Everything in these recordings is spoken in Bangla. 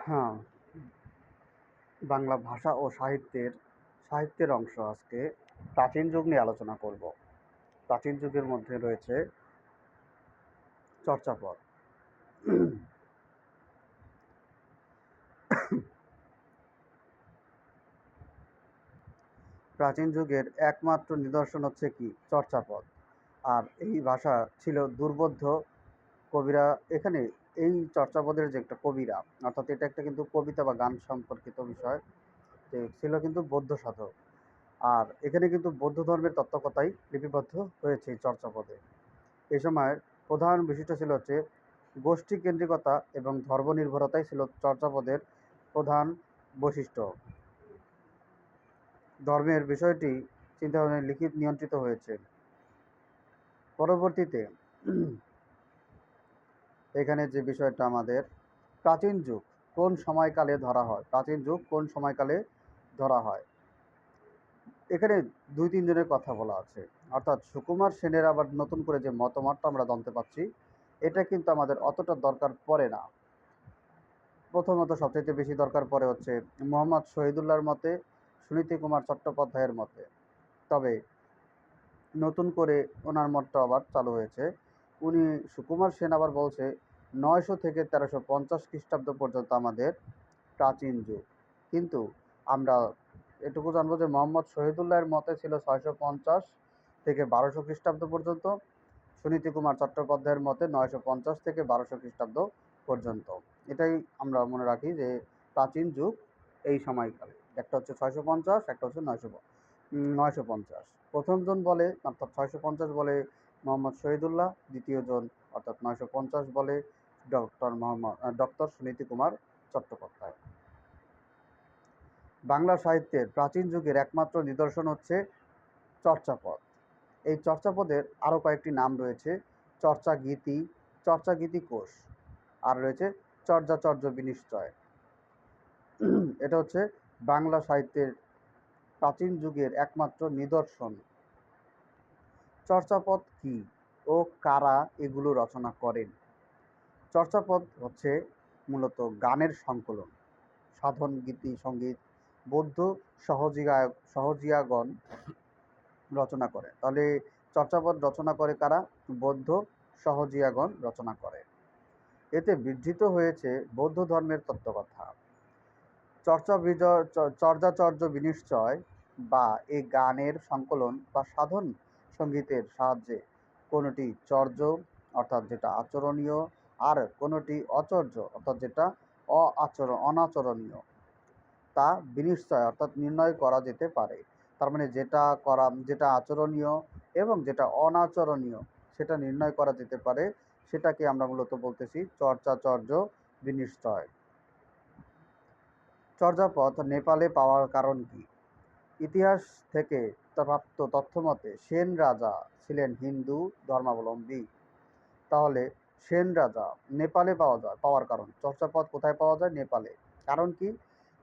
হ্যাঁ, বাংলা ভাষা ও সাহিত্যের অংশ আজকে প্রাচীন যুগ নিয়ে আলোচনা করব। প্রাচীন যুগের মধ্যে রয়েছে চর্যাপদ। প্রাচীন যুগের একমাত্র নিদর্শন হচ্ছে কি চর্যাপদ। আর এই ভাষা ছিল দুর্বোধ্য। কবিরা এখানে এই চর্যাপদের যে একটা কবিরা, অর্থাৎ এটা একটা কিন্তু কবিতা বা গান সম্পর্কিত বিষয়, যে ছিল কিন্তু বৌদ্ধ সাধক। আর এখানে কিন্তু বৌদ্ধ ধর্মের তত্ত্বকথাই লিপিবদ্ধ হয়েছে এই চর্যাপদে। এই সময়ের প্রধান বিষয়টা ছিল হচ্ছে গোষ্ঠী কেন্দ্রিকতা এবং ধর্মনির্ভরতাই ছিল চর্যাপদের প্রধান বৈশিষ্ট্য। ধর্মের বিষয়টি চিন্তাভাবনায় লিখিত নিয়ন্ত্রিত হয়েছে। পরবর্তীতে এখানে যে বিষয়টা আমাদের প্রাচীন যুগ কোন সময়কালে ধরা হয়, প্রাচীন যুগ কোন সময়কালে ধরা হয়, এখানে দুই তিনজনের কথা বলা আছে। অর্থাৎ সুকুমার সেনের আবার নতুন করে যে মতামতটা আমরা জানতে পারছি, এটা কিন্তু আমাদের অতটা দরকার পড়ে না। প্রথমত সবচাইতে বেশি দরকার পড়ে হচ্ছে মোহাম্মদ শহীদুল্লাহর মতে, সুনীতি কুমার চট্টোপাধ্যায়ের মতে। তবে নতুন করে ওনার মতটা আবার চালু হয়েছে। উনি সুকুমার সেন আবার বলছে 900 থেকে 1350 খ্রিস্টাব্দ পর্যন্ত আমাদের প্রাচীন যুগ। কিন্তু আমরা এটুকু জানবো যে মোহাম্মদ শহীদুল্লাহের মতে ছিল 650 থেকে 1200 খ্রিস্টাব্দ পর্যন্ত। সুনীতি কুমার চট্টোপাধ্যায়ের মতে 950 থেকে 1200 খ্রিস্টাব্দ পর্যন্ত। এটাই আমরা মনে রাখি যে প্রাচীন যুগ এই সময়কালে। একটা হচ্ছে 650, একটা হচ্ছে 950। প্রথমজন বলে অর্থাৎ 650 বলে মোহাম্মদ শহীদুল্লাহ, দ্বিতীয়জন অর্থাৎ 950 বলে ডক্টর সুনীতি কুমার চট্টোপাধ্যায়। বাংলা সাহিত্যের প্রাচীন যুগের একমাত্র নিদর্শন হচ্ছে চর্যাপদ। এই চর্যাপদের আরও কয়েকটি নাম রয়েছে: চর্যাগীতি, চর্যাগীতি কোষ, আর রয়েছে চর্যাচর্য বিনিশ্চয়। এটা হচ্ছে বাংলা সাহিত্যের প্রাচীন যুগের একমাত্র নিদর্শন। চর্যাপদ কি ও কারা এগুলো রচনা করেন? চর্যাপদ হচ্ছে মূলত গানের সংকলন। সাধন গীতি সঙ্গীত বৌদ্ধ সহজিয়াগণ রচনা করে। তাহলে চর্যাপদ রচনা করে কারা? বৌদ্ধ সহজিয়াগণ রচনা করে। এতে বিধৃত হয়েছে বৌদ্ধ ধর্মের তত্ত্বকথা। চর্যাচর্য বিনিশ্চয় বা এই গানের সংকলন বা সাধন সঙ্গীতের সাহায্যে কোনোটি চর্য অর্থাৎ যেটা আচরণীয়, আর কোনোটি অচর্য অর্থাৎ যেটা অনাচরণীয়, তা বিনিশ্চয় অর্থাৎ নির্ণয় করা যেতে পারে। তার মানে যেটা আচরণীয় এবং যেটা অনাচরণীয় সেটা নির্ণয় করা যেতে পারে, সেটাকে আমরা মূলত বলতেছি চর্যাচর্য বিনিশ্চয়। চর্যাপদ নেপালে পাওয়ার কারণ কি? ইতিহাস থেকে প্রাপ্ত তথ্যমতে সেন রাজা ছিলেন হিন্দু ধর্মাবলম্বী। তাহলে সেন রাজা নেপালে পাওয়ার কারণ, চর্যাপদ কোথায় পাওয়া যায়? নেপালে। কারণ কি?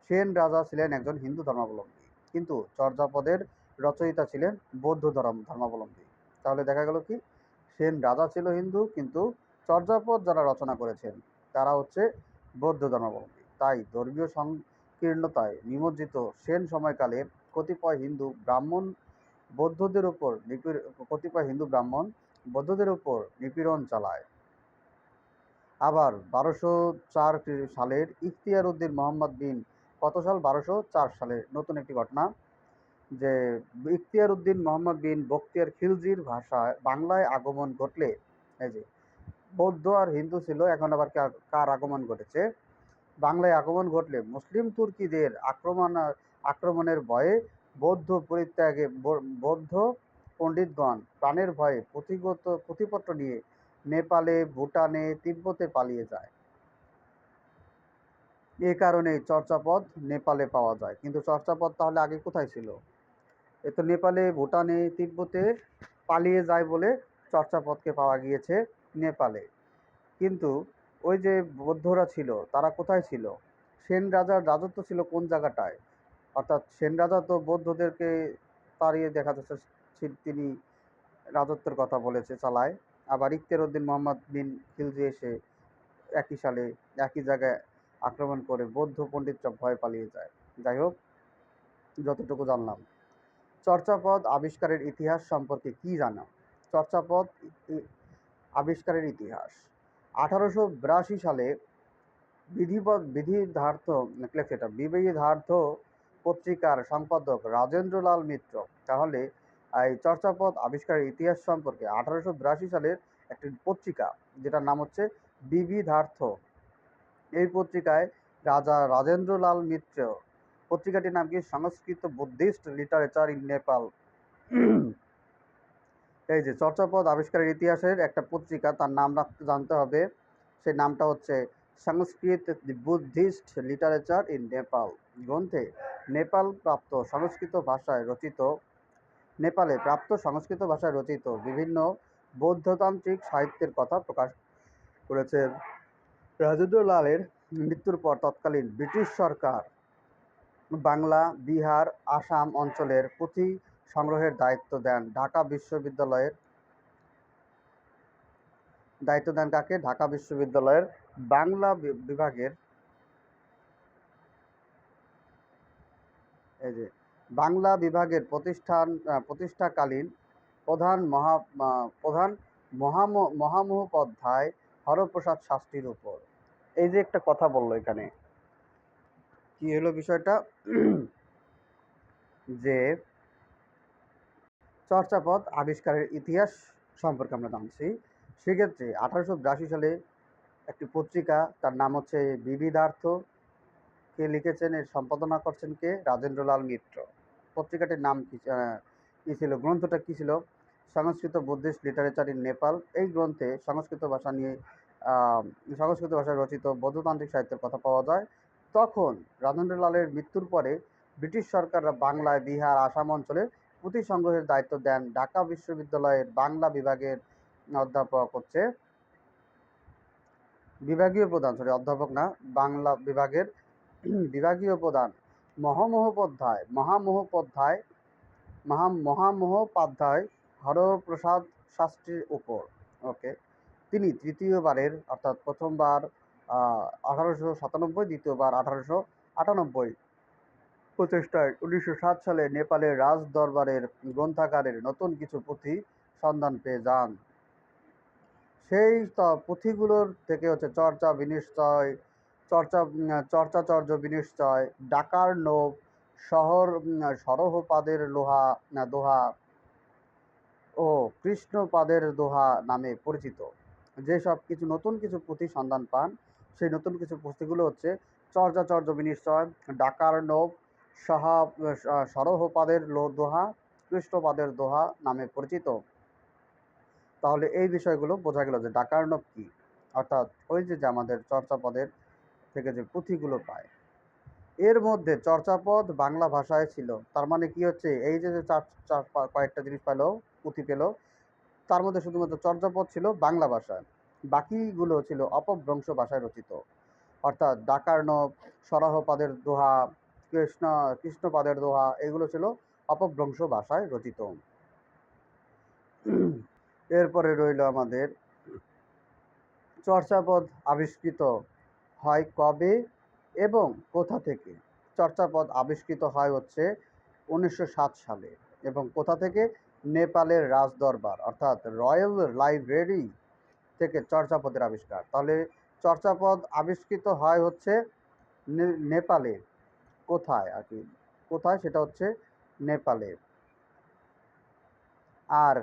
সেন রাজা ছিলেন একজন হিন্দু ধর্মাবলম্বী, কিন্তু চর্যাপদের রচয়িতা ছিলেন বৌদ্ধ ধর্মাবলম্বী। তাহলে দেখা গেল কি, সেন রাজা ছিল হিন্দু, কিন্তু চর্যাপদ যারা রচনা করেছেন তারা হচ্ছে বৌদ্ধ ধর্মাবলম্বী। তাই ধর্মীয় সংকীর্ণতায় নিমজ্জিত সেন সময়কালে কতিপয় হিন্দু ব্রাহ্মণ বৌদ্ধদের উপর কতিপয় হিন্দু ব্রাহ্মণ বৌদ্ধদের উপর নিপীড়ন চালায়। আবার 1204 সালের ইখতিয়ার উদ্দিন মোহাম্মদ বিন কত সাল? 1204 সালের নতুন একটি ঘটনা, যে ইখতিয়ার উদ্দিন মোহাম্মদ বিন বখতিয়ার খিলজির ভাষায় বাংলায় আগমন ঘটলে, এই যে বৌদ্ধ আর হিন্দু ছিল, এখন আবার কার আগমন ঘটেছে? বাংলায় আগমন ঘটলে মুসলিম তুর্কিদের আক্রমণের ভয়ে বৌদ্ধ পণ্ডিতগণ প্রাণের ভয়ে পুঁথিপত্র নিয়ে নেপালে, ভুটানে, তিব্বতে পালিয়ে যায়। এ কারণে চর্যাপদ নেপালে পাওয়া যায়। কিন্তু চর্যাপদ তাহলে আগে কোথায় ছিল? এ তো নেপালে, ভুটানে, তিব্বতে পালিয়ে যায় বলে চর্যাপদকে পাওয়া গিয়েছে নেপালে। কিন্তু ওই যে বৌদ্ধরা ছিল তারা কোথায় ছিল? সেন রাজার রাজত্ব ছিল কোন জায়গাটায়? অর্থাৎ সেন রাজা তো বৌদ্ধদেরকে তাড়িয়ে, দেখা যাচ্ছে তিনি রাজত্বের কথা বলেছে চালায়। আবার ইখতিয়ার উদ্দিন মোহাম্মদ বিন খিলজি এসে একই সালে একই জায়গায় আক্রমণ করে বৌদ্ধ পণ্ডিতরা ভয় পালিয়ে যায়। যাই হোক, যতটুকু জানলাম। চর্যাপদ আবিষ্কারের ইতিহাস সম্পর্কে কি জানো? চর্যাপদ আবিষ্কারের ইতিহাস 1882 সালে বিবিধার্থ পত্রিকার সম্পাদক রাজেন্দ্রলাল মিত্র তাহলে এই চর্যাপদ আবিষ্কারের ইতিহাস সম্পর্কে 1882 সালের একটি পত্রিকা, যেটার নাম হচ্ছে বিবিধার্থ, এই পত্রিকায় রাজা রাজেন্দ্রলাল মিত্র, পত্রিকাটির নাম কি? সংস্কৃত বুদ্ধিস্ট লিটারেচার ইন নেপাল। এই যে চর্যাপদ আবিষ্কারের ইতিহাসের একটা পত্রিকা, তার নাম জানতে হবে। সেই নামটা হচ্ছে সংস্কৃত বুদ্ধিস্ট লিটারেচার ইন নেপাল। গ্রন্থে নেপালে প্রাপ্ত সংস্কৃত ভাষায় রচিত বিভিন্ন বৌদ্ধতান্ত্রিক সাহিত্যের কথা প্রকাশ করেছে। রাজেন্দ্রলালের মৃত্যুর পর তৎকালীন ব্রিটিশ সরকার বাংলা, বিহার, আসাম অঞ্চলের পুঁথি সংগ্রহের দায়িত্ব দেন ঢাকা বিশ্ববিদ্যালয়ের ঢাকা বিশ্ববিদ্যালয়ের বাংলা বিভাগের প্রতিষ্ঠাকালীন প্রধান মহামহোপাধ্যায় হরপ্রসাদ শাস্ত্রীর উপর। এই যে একটা কথা বললো এখানে, কি হলো বিষয়টা? যে চর্যাপদ আবিষ্কারের ইতিহাস সম্পর্কে আমরা জানছি। সেক্ষেত্রে 1882 সালে একটি পত্রিকা, তার নাম হচ্ছে বিবিধার্থ, কে লিখেছেন, এর সম্পাদনা করছেন কে? রাজেন্দ্রলাল মিত্র। পত্রিকাটির নাম কি ছিল? গ্রন্থটা কি ছিল? সংস্কৃত বুদ্ধিস্ট লিটারেচার ইন নেপাল। এই গ্রন্থে সংস্কৃত ভাষায় রচিত বৌদ্ধতান্ত্রিক সাহিত্যের কথা পাওয়া যায়। তখন রাজেন্দ্রলালের মৃত্যুর পরে ব্রিটিশ সরকাররা বাংলায়, বিহার, আসাম অঞ্চলে পুঁথি সংগ্রহের দায়িত্ব দেন ঢাকা বিশ্ববিদ্যালয়ের বাংলা বিভাগের অধ্যাপক হচ্ছে বাংলা বিভাগের বিভাগীয় প্রধান মহামহোপাধ্যায় হরপ্রসাদ শাস্ত্রীর উপর। ওকে, তিনি তৃতীয়বারের, অর্থাৎ প্রথমবার 1897, দ্বিতীয়বার 1898 প্রচেষ্টায় 1907 সালে নেপালের রাজ দরবারের গ্রন্থাগারের নতুন কিছু পুঁথি সন্ধান পেয়ে যান। সেই পুঁথিগুলোর থেকে হচ্ছে চর্যাচর্য বিনিশ্চয়, ডাকার নোভ, সরহপাদের দোহা ও কৃষ্ণপাদের দোহা নামে পরিচিত। যেসব কিছু নতুন কিছু পুঁথি সন্ধান পান, সেই নতুন কিছু পুঁথিগুলো হচ্ছে চর্যাচর্য বিনিশ্চয়, ডাকার নোভ, সরহপাদের দোহা, কৃষ্ণপাদের দোহা নামে পরিচিত। তাহলে এই বিষয়গুলো বোঝা গেল যে ডাকার্ণব কি, অর্থাৎ ওই যে আমাদের চর্যাপদের থেকে যে পুঁথিগুলো পায়, এর মধ্যে চর্যাপদ বাংলা ভাষায় ছিল। তার মানে কি হচ্ছে, এই যে কয়েকটা জিনিস পেল, পুঁথি পেল, তার মধ্যে শুধুমাত্র চর্যাপদ ছিল বাংলা ভাষায়, বাকিগুলো ছিল অপভ্রংশ ভাষায় রচিত। অর্থাৎ ডাকার্ণব, সরহপাদের দোহা, কৃষ্ণপাদের দোহা, এগুলো ছিল অপভ্রংশ ভাষায় রচিত। এরপরে রইল আমাদের চর্যাপদ আবিষ্কৃত হয় কবে এবং কোথা থেকে? চর্যাপদ আবিষ্কৃত হয় হচ্ছে 1907 সালে। এবং কোথা থেকে? নেপালের রাজদরবার, অর্থাৎ রয়্যাল লাইব্রেরি থেকে চর্যাপদের আবিষ্কার। তাহলে চর্যাপদ আবিষ্কৃত হয় হচ্ছে নেপালে। কোথায় আর কি? কোথায়? সেটা হচ্ছে নেপালে। আর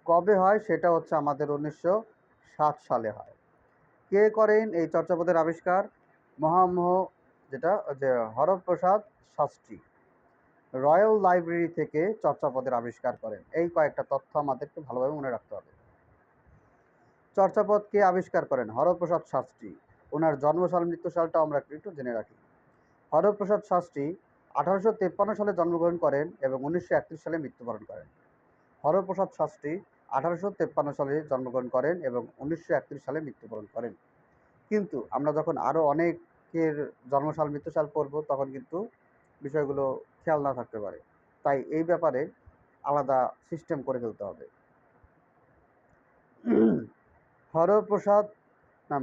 কবে হয়? সেটা হচ্ছে আমাদের 1907 সালে হয়। কে করেন এই চর্যাপদের আবিষ্কার? হরপ্রসাদ শাস্ত্রী রয়্যাল লাইব্রেরি থেকে চর্যাপদের আবিষ্কার করেন। এই কয়েকটা তথ্য আমাদেরকে ভালোভাবে মনে রাখতে হবে। চর্যাপদ কে আবিষ্কার করেন? হরপ্রসাদ শাস্ত্রী। ওনার জন্মসাল, মৃত্যুসালটা আমরা একটু জেনে রাখি। হরপ্রসাদ শাস্ত্রী 1853 সালে জন্মগ্রহণ করেন এবং 1931 সালে মৃত্যুবরণ করেন। হরপ্রসাদ শাস্ত্রী 1853 সালে জন্মগ্রহণ করেন এবং 1931 সালে মৃত্যুবরণ করেন। কিন্তু আমরা যখন আরও অনেকের জন্মসাল, মৃত্যুসাল পড়ব, তখন কিন্তু বিষয়গুলো খেয়াল না থাকতে পারে। তাই এই ব্যাপারে আলাদা সিস্টেম করে ফেলতে হবে। হরপ্রসাদ না,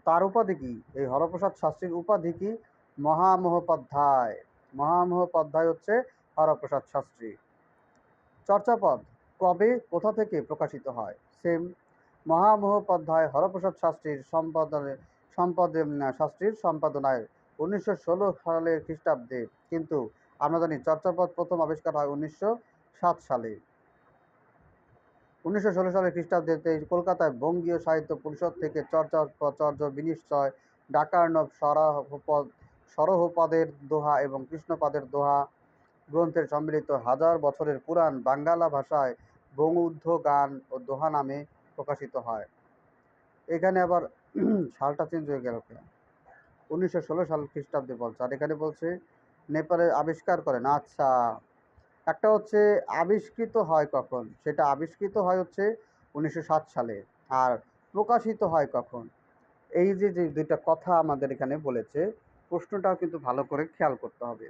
তার উপাধি কি? এই হরপ্রসাদ শাস্ত্রীর উপাধি কি? মহামহোপাধ্যায়। মহামহোপাধ্যায় হচ্ছে হরপ্রসাদ শাস্ত্রী। চর্যাপদ কবে কোথা থেকে প্রকাশিত হয়? সেম, মহামহোপাধ্যায় হরপ্রসাদ শাস্ত্রীর শাস্ত্রীর সম্পাদনায় 1916 সালের খ্রিস্টাব্দে, কিন্তু আমরা জানি চর্যাপদ প্রথম আবিষ্কার হয় 1907 সালে। 1916 সালের খ্রিস্টাব্দে কলকাতায় বঙ্গীয় সাহিত্য পরিষদ থেকে চর্য বিনিশ্চয়, ডাকার্ণব, সরহপদের দোহা এবং কৃষ্ণপদের দোহা গ্রন্থের সম্মিলিত হাজার বছরের পুরাণ বাঙ্গালা ভাষায় বঙ্গুদ্ধ গান ও দোহা নামে প্রকাশিত হয়। এখানে আবার সালটা চেঞ্জ হয়ে গেল কেন? 1916 সাল খ্রিস্টাব্দে বলছে, আর এখানে বলছে নেপালে আবিষ্কার করেন। আচ্ছা, একটা হচ্ছে আবিষ্কৃত হয় কখন, সেটা আবিষ্কৃত হয় হচ্ছে 1907 সালে, আর প্রকাশিত হয় কখন। এই যে যে দুইটা কথা আমাদের এখানে বলেছে, প্রশ্নটাও কিন্তু ভালো করে খেয়াল করতে হবে।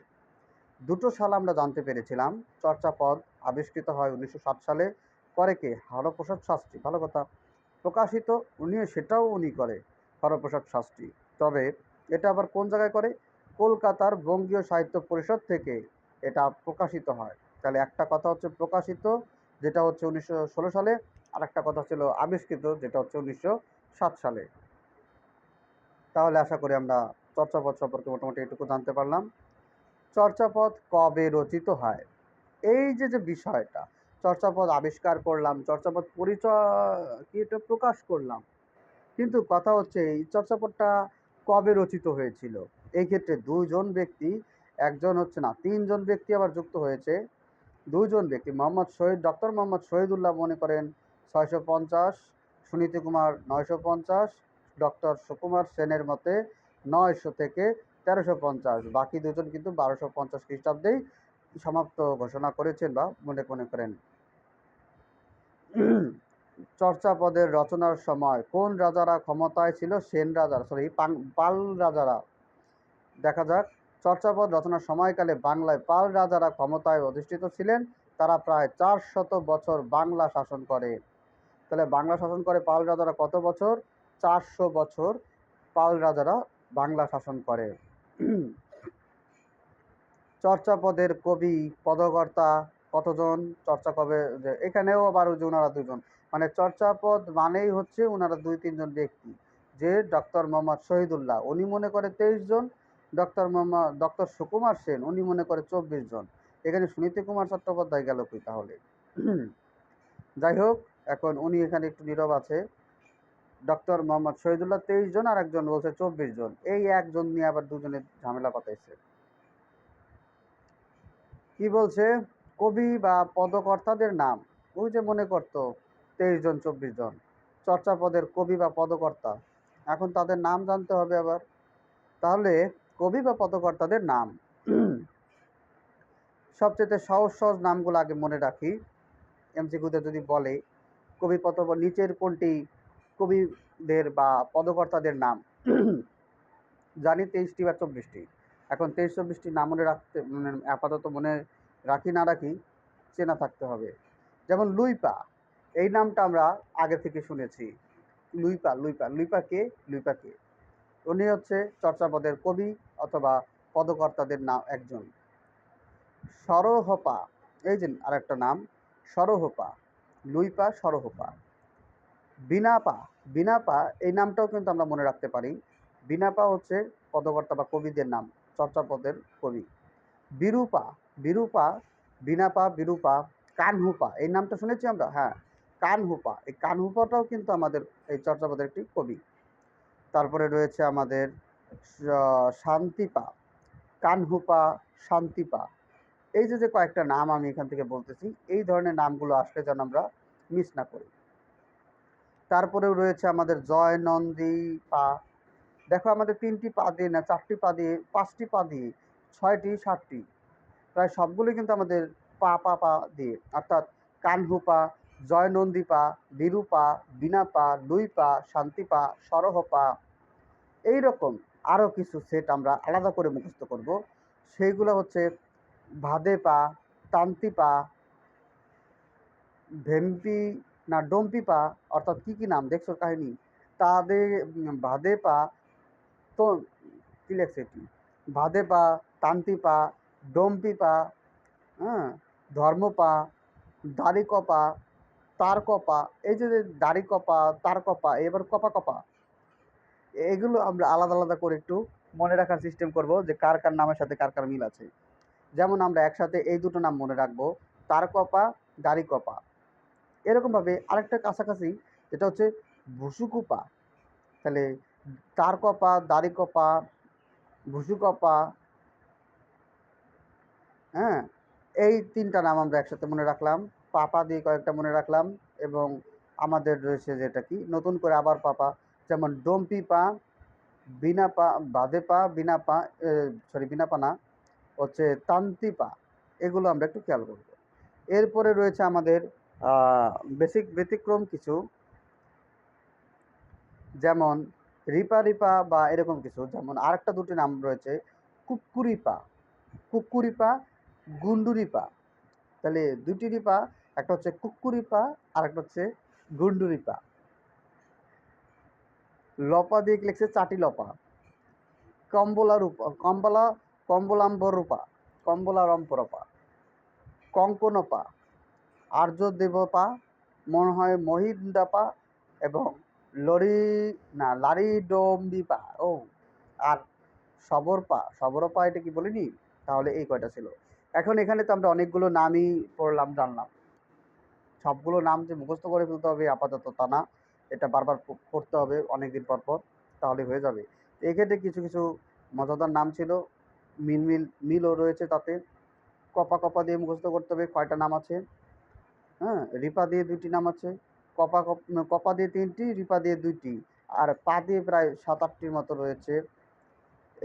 দুটো সাল আমরা জানতে পেরেছিলাম। চর্যাপদ আবিষ্কৃত হয় 1907 সালে, করে কে? হরপ্রসাদ শাস্ত্রী, ভালো কথা। প্রকাশিত সেটাও উনি করে, হরপ্রসাদ শাস্ত্রী। তবে এটা আবার কোন জায়গায় করে? কলকাতার বঙ্গীয় সাহিত্য পরিষদ থেকে এটা প্রকাশিত হয়। তাহলে একটা কথা হচ্ছে প্রকাশিত, যেটা হচ্ছে 1916 সালে, আর একটা কথা ছিল আবিষ্কৃত, যেটা হচ্ছে 1907 সালে। তাহলে আশা করি আমরা চর্যাপদ সম্পর্কে মোটামুটি এটুকু জানতে পারলাম। চর্যাপদ কবে রচিত হয়? এই যে যে বিষয়টা, চর্যাপদ আবিষ্কার করলাম, চর্যাপদ কি এটা প্রকাশ করলাম, কিন্তু কথা হচ্ছে এই চর্যাপদটা কবে রচিত হয়েছিল? এই ক্ষেত্রে দুজন ব্যক্তি, একজন হচ্ছে না, তিনজন ব্যক্তি আবার যুক্ত হয়েছে। দুজন ব্যক্তি, ডক্টর মোহাম্মদ শহীদুল্লাহ মনে করেন 650, সুনীতি কুমার 950, ডক্টর সুকুমার সেনের মতে 900 থেকে 1350, বাকি দুজন কিন্তু 1250 খ্রিস্টাব্দেই সমাপ্ত ঘোষণা করেছেন বা মনে করেন। চর্যাপদের রচনার সময় কোন রাজারা ক্ষমতায় ছিল? সেন রাজারা, পাল রাজারা। দেখা যাক, চর্যাপদ রচনার সময়কালে বাংলায় পাল রাজারা ক্ষমতায় অধিষ্ঠিত ছিলেন। তারা প্রায় 400 বছর বাংলা শাসন করে। তাহলে বাংলা শাসন করে পাল রাজারা কত বছর? 400 বছর পাল রাজারা বাংলা শাসন করে। চর্যাপদের কবি পদকর্তা কতজন? এখানেও আবার ওনারা দুজন, মানে চর্যাপদ মানেই হচ্ছে ওনারা 2-3 জন ব্যক্তি। যে ডক্টর মোহাম্মদ শহীদুল্লাহ উনি মনে করে 23 জন, ডক্টর সুকুমার সেন উনি মনে করে 24 জন। এখানে সুনীতি কুমার চট্টোপাধ্যায় গেল কি তাহলে? যাই হোক, এখন উনি এখানে একটু নীরব আছে। ডক্টর মোহাম্মদ শহীদুল্লাহ 23 জন, আর একজন বলছে 24 জন। এই একজন নিয়ে আবার দুজনের ঝামেলা পাতাইছে। কি বলছে? কবি বা পদকর্তাদের নাম। ওই যে মনে করতো 23 জন 24 জন চর্যাপদের কবি বা পদকর্তা, এখন তাদের নাম জানতে হবে আবার। তাহলে কবি বা পদকর্তাদের নাম, সবচেয়ে সহজ সহজ নামগুলো আগে মনে রাখি। এমসিকিউতে যদি বলে কবি নিচের কোনটি কবিদের বা পদকর্তাদের নাম? জানি 23টি বা 24টি। এখন 23-24টি নাম মনে রাখতে, আপাতত মনে রাখি না রাখি, চেনা থাকতে হবে। যেমন লুইপা, এই নামটা আমরা আগে থেকে শুনেছি। লুইপা কে? উনি হচ্ছে চর্যাপদের কবি অথবা পদকর্তাদের নাম একজন। সরহপা, এই যে আরেকটা নাম, সরহপা। লুইপা, সরহপা। বিনাপা, এই নামটাও কিন্তু আমরা মনে রাখতে পারি। বিনাপা হচ্ছে পদকর্তা বা কবিদের নাম, চর্যাপদের কবি। বিরূপা, বিরূপা। কানহুপা, এই নামটা শুনেছি আমরা, হ্যাঁ, কানহুপা। এই কানহুপাটাও কিন্তু আমাদের এই চর্যাপদের একটি কবি। তারপরে রয়েছে আমাদের শান্তিপা, কানহুপা, শান্তিপা। এই যে কয়েকটা নাম আমি এখান থেকে বলতেছি, এই ধরনের নামগুলো আসলে যেন আমরা মিস না করি। তারপরেও রয়েছে আমাদের জয়নন্দী পা। দেখো, আমাদের 3টি পা দিয়ে না, 4টি পা দিয়ে, 5টি পা দিয়ে, 6টি, 7টি, প্রায় সবগুলি কিন্তু আমাদের পা দিয়ে, অর্থাৎ কানহুপা, জয়নন্দীপা, বিরূপা, বিনাপা, লুইপা, শান্তিপা, সরহপা। এইরকম আরও কিছু সেট আমরা আলাদা করে মুখস্থ করব। সেইগুলো হচ্ছে ভাদেপা, তান্তিপা, ভেম্পি, ডম্পিপা, অর্থাৎ কি নাম দেখছো কাহিনী, তাদে ভাদে পা তো কী লেখছে এটি, ভাদে পা, তান্তি পা, ডম্পি পা, হ্যাঁ, ধর্মপা, দাড়ি কপা, তার কপা, এই যে দাড়ি কপা, তার কপা, এবার কপা কপা, এগুলো আমরা আলাদা আলাদা করে একটু মনে রাখার সিস্টেম করব যে কার কার নামের সাথে কার কার মিল আছে। যেমন আমরা একসাথে এই দুটো নাম মনে রাখবো, তার কপা, দাড়ি কপা। এরকমভাবে আরেকটা কাছাকাছি, যেটা হচ্ছে ভুসুকুপা। তাহলে তার কপা, দাড়ি কপা, ভুসুকপা, হ্যাঁ, এই তিনটা নাম আমরা একসাথে মনে রাখলাম। পাপা দিয়ে কয়েকটা মনে রাখলাম, এবং আমাদের রয়েছে যেটা কি নতুন করে আবার পাপা, যেমন ডম্পি পা, বিনা পা, বাদে পা, বিনা পা, বিনা পা না, হচ্ছে তান্তি পা। এগুলো আমরা একটু খেয়াল করব। এরপরে রয়েছে আমাদের বেসিক ব্যতিক্রম কিছু, যেমন রিপা রিপা বা এরকম কিছু। যেমন আরেকটা দুটি নাম রয়েছে, কুক্কুরিপা, কুক্কুরিপা, গুন্ডুরিপা। তাহলে দুটি রিপা, একটা হচ্ছে কুক্কুরিপা আর একটা হচ্ছে গুন্ডুরিপা। লপা দিয়ে লিখছে চাটি লপা, কম্বলা রূপা, কম্বলাম্বর রূপা, কম্বলারম্পরপা, কঙ্কনপা, আর্য দেবপা, মনে হয় মহিন্দাপা, এবং লারিডম্বিপা। ও, আর সবরপা এটা কি বলিনি? তাহলে এই কয়টা ছিল। এখন এখানে তো আমরা অনেকগুলো নামই পড়লাম, জানলাম। সবগুলো নাম যে মুখস্থ করে ফেলতে হবে আপাতত তা না, এটা বারবার পড়তে হবে অনেকদিন পর পর, তাহলে হয়ে যাবে। এক্ষেত্রে কিছু কিছু মজাদার নাম ছিল, মিলও রয়েছে তাতে। কপা কপা দিয়ে মুখস্থ করতে হবে কয়টা নাম আছে। হ্যাঁ, রিপা দিয়ে দুইটি নাম আছে, কপা দিয়ে তিনটি, রিপা দিয়ে দুইটি, আর পা দিয়ে প্রায় 7-8টির মতো রয়েছে।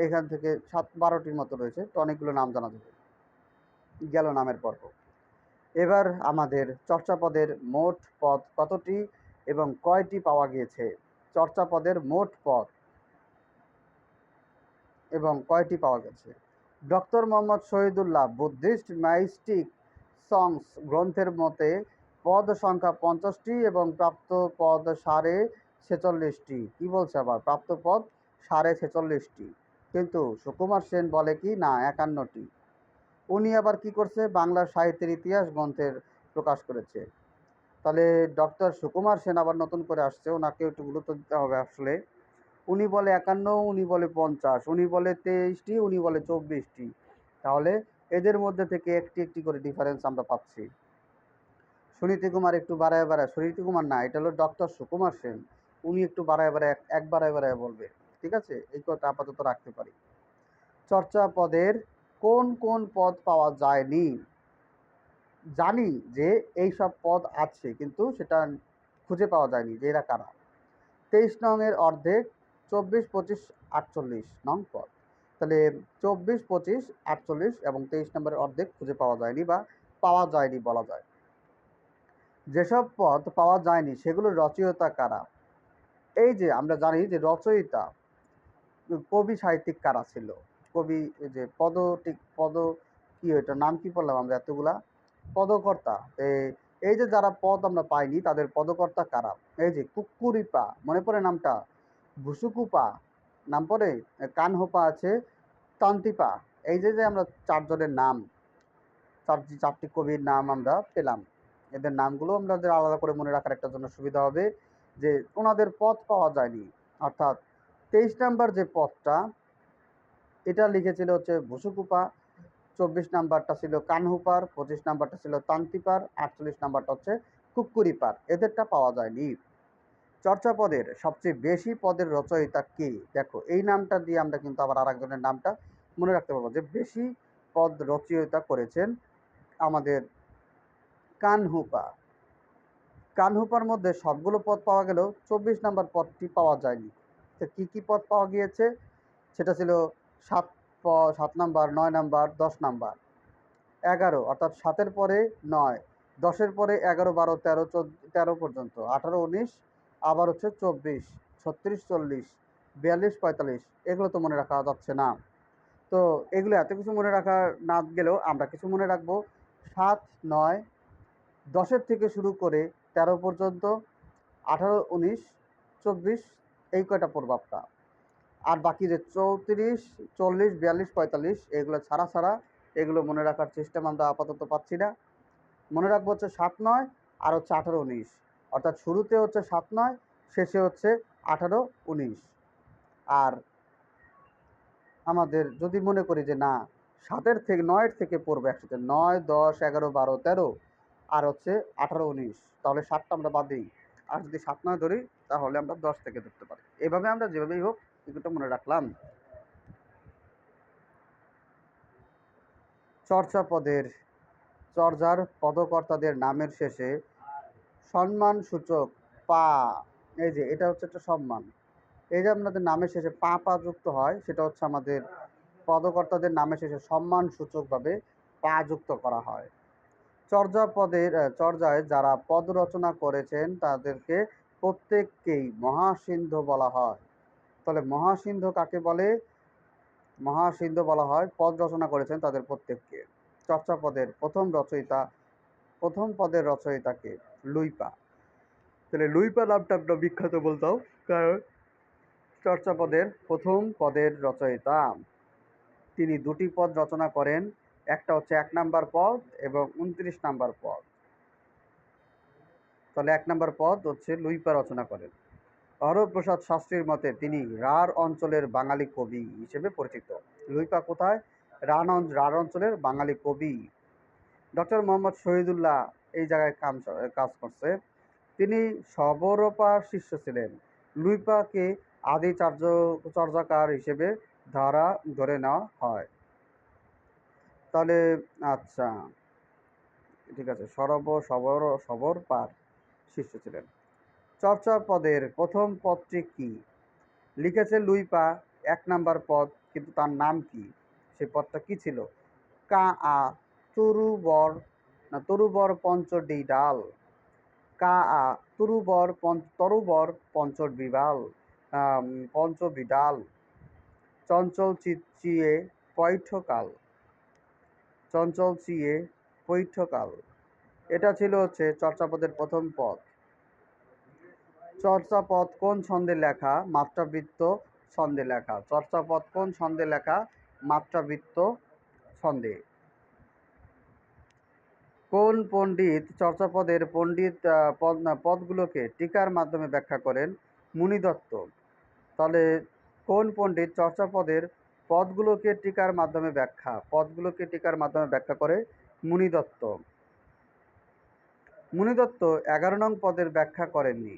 এখান থেকে 7-12টির মতো রয়েছে, তো অনেকগুলো নাম জানা যাবে। গেল নামের পর্ব। এবার আমাদের চর্যাপদের মোট পদ কতটি এবং কয়টি পাওয়া গিয়েছে? চর্যাপদের মোট পদ এবং কয়টি পাওয়া গেছে? ডক্টর মোহাম্মদ শহীদুল্লাহ বুদ্ধিস্ট মাইস্টিক সংস গ্রন্থের মতে পদ সংখ্যা 50টি এবং প্রাপ্ত পদ 46.5টি। কি বলছে আবার? প্রাপ্ত পদ 46.5টি, কিন্তু সুকুমার সেন বলে কি না 51টি। উনি আবার কি করছে? বাংলা সাহিত্যের ইতিহাস গ্রন্থের প্রকাশ করেছে। তাহলে ডক্টর সুকুমার সেন আবার নতুন করে আসছে, ওনাকে একটু গুরুত্ব দিতে হবে আসলে। উনি বলে 51, উনি বলে 50, উনি বলে 23টি, উনি বলে 24টি। তাহলে এদের মধ্যে থেকে একটি একটি করে ডিফারেন্স আমরা পাচ্ছি। সুনীতি কুমার একটু বাড়ায় বাড়ায়, সুনীতি কুমার না, এটা হলো ডক্টর সুকুমার সেন, উনি একটু বাড়ায় বাড়ায়, এক বাড়ায় বাড়ায় বলবে। ঠিক আছে, এই কথা আপাতত রাখতে পারি। চর্যাপদের কোন কোন পদ পাওয়া যায়নি? জানি যে এই সব পদ আছে, কিন্তু সেটা খুঁজে পাওয়া যায়নি যে এরা কারা। 23 নংয়ের অর্ধেক 24, 25, 48 নং পদ। তাহলে 24, 25, 48 এবং 23 নম্বরের অর্ধেক খুঁজে পাওয়া যায়নি বা পাওয়া যায়নি বলা যায়। যেসব পদ পাওয়া যায়নি সেগুলোর রচয়িতা কারা? এই যে আমরা জানি যে রচয়িতা কবি সাহিত্যিক কারা ছিল? কবি, এই যে পদ কি, ওইটার নাম কি বললাম আমরা এতগুলা? পদকর্তা। এই যে যারা পদ আমরা পাইনি তাদের পদকর্তা কারা? এই যে কুক্কুরিপা, মনে পড়ে নামটা? ভুসুকুপা নাম পড়ে? কানহোপা আছে, তান্তিপা। এই যে আমরা চারজনের নাম, চারটি কবির নাম আমরা পেলাম, এদের নামগুলো আমাদের আলাদা করে মনে রাখার একটা জন্য সুবিধা হবে যে ওনাদের পদ পাওয়া যায়নি। অর্থাৎ 23 নাম্বার যে পদটা, এটা লিখেছিল হচ্ছে ভুসুকুপা, 24 নাম্বারটা ছিল কানহুপার, 25 নাম্বারটা ছিল তান্তিপার, 48 নাম্বারটা হচ্ছে কুক্কুরিপার। এদেরটা পাওয়া যায়নি। চর্যাপদের সবচেয়ে বেশি পদের রচয়িতা কে? দেখো, এই নামটা দিয়ে আমরা কিন্তু আবার আরেকজনের নামটা মনে রাখতে পারবো যে বেশি পদ রচয়িতা করেছেন আমাদের কানহুপা। কানহুপার মধ্যে সবগুলো পদ পাওয়া গেলেও 24 নাম্বার পদটি পাওয়া যায়নি। তো কী কী পদ পাওয়া গিয়েছে? সেটা ছিল 7 নাম্বার, 9 নাম্বার, 10 নাম্বার, 11, অর্থাৎ 7-এর পরে 9, 10-এর পরে 11, 12, 13 পর্যন্ত, 18, 19, আবার হচ্ছে 24, 36, 40, 42, 45। এগুলো তো মনে রাখা যাচ্ছে না। তো এগুলো এত কিছু মনে রাখা না গেলেও আমরা কিছু মনে রাখবো। 7, 9, 10-এর থেকে শুরু করে 13 পর্যন্ত, 18, 19, 24, এই কয়টা প্রভাবটা। আর বাকি যে 34, 40, 42, 45 এগুলো ছাড়া ছাড়া এগুলো মনে রাখার সিস্টেম আমরা আপাতত পাচ্ছি না। মনে রাখবো হচ্ছে 7, 9 আর হচ্ছে 18, 19, অর্থাৎ শুরুতে হচ্ছে 7, 9, শেষে হচ্ছে 18, 19। আর আমাদের যদি মনে করি যে না 7-এর থেকে 9-এর থেকে পড়বো একসাথে, 9, 10, 11, 12, 13 আর হচ্ছে 18, 19, তাহলে 7টা আমরা বাদ দিই। আর যদি 7, 9 ধরি তাহলে আমরা 10 থেকে ধরতে পারি। এভাবে আমরা যেভাবেই হোক এগুলো মনে রাখলাম। চর্যাপদের চর্যার পদকর্তাদের নামের শেষে সম্মানসূচক পা, এই যে এটা হচ্ছে একটা সম্মান, এই যে আপনাদের নামের শেষে পা পা যুক্ত হয়, সেটা হচ্ছে আমাদের পদকর্তাদের নামের শেষে সম্মানসূচকভাবে পা যুক্ত করা হয়। চর্যায় যারা পদ রচনা করেছেন তাদেরকে প্রত্যেককেই মহাসিন্ধু বলা হয়। তাহলে মহাসিন্ধু কাকে বলে? মহাসিন্ধু বলা হয় পদ রচনা করেছেন তাদের প্রত্যেককে। চর্যাপদের প্রথম পদের রচয়িতাকে? লুইপা। তাহলে লুইপা নামটা আমরা বিখ্যাত বলতাম, কারণ চর্যাপদের প্রথম পদের রচয়িতা। তিনি 2টি পদ রচনা করেন, একটা হচ্ছে 1 নাম্বার পদ এবং 29 নাম্বার পদ। তাহলে 1 নাম্বার পদ হচ্ছে লুইপা রচনা করেন। হরপ্রসাদ শাস্ত্রীর মতে তিনি রাঢ় অঞ্চলের বাঙালি কবি হিসেবে পরিচিত। লুইপা কোথায়? রাঢ় অঞ্চলের বাঙালি কবি। ডক্টর মোহাম্মদ শহীদুল্লাহ এই জায়গায় কাজ করছে। তিনি সবরপার শিষ্য ছিলেন। লুইপাকে আদি চর্যাকার হিসেবে ধরে নেওয়া হয়। তাহলে আচ্ছা, ঠিক আছে, সবরপার শিষ্য ছিলেন। চর্যাপদের প্রথম পদটি কি? লিখেছে লুইপা, 1 নাম্বার পদ, কিন্তু তার নাম কি? সেই পদটা কি ছিল? কা আ তরুবর পঞ্চডিডাল, কা আ তরুবর পঞ্চবিডাল, চঞ্চল চিয়ে পৈঠকাল। এটা ছিল হচ্ছে চর্যাপদের প্রথম পদ। চর্যাপদ কোন ছন্দে লেখা? মাত্রাবৃত্ত ছন্দে লেখা। চর্যাপদ কোন ছন্দে লেখা? মাত্রাবৃত্ত ছন্দে। কোন পণ্ডিত চর্যাপদের পদগুলোকে টিকার মাধ্যমে ব্যাখ্যা করেন? মুনিদত্ত। তাহলে কোন পণ্ডিত চর্যাপদের পদগুলোকে টিকার মাধ্যমে ব্যাখ্যা করে? মুনিদত্ত। মুনিদত্ত 11 নং পদের ব্যাখ্যা করেননি।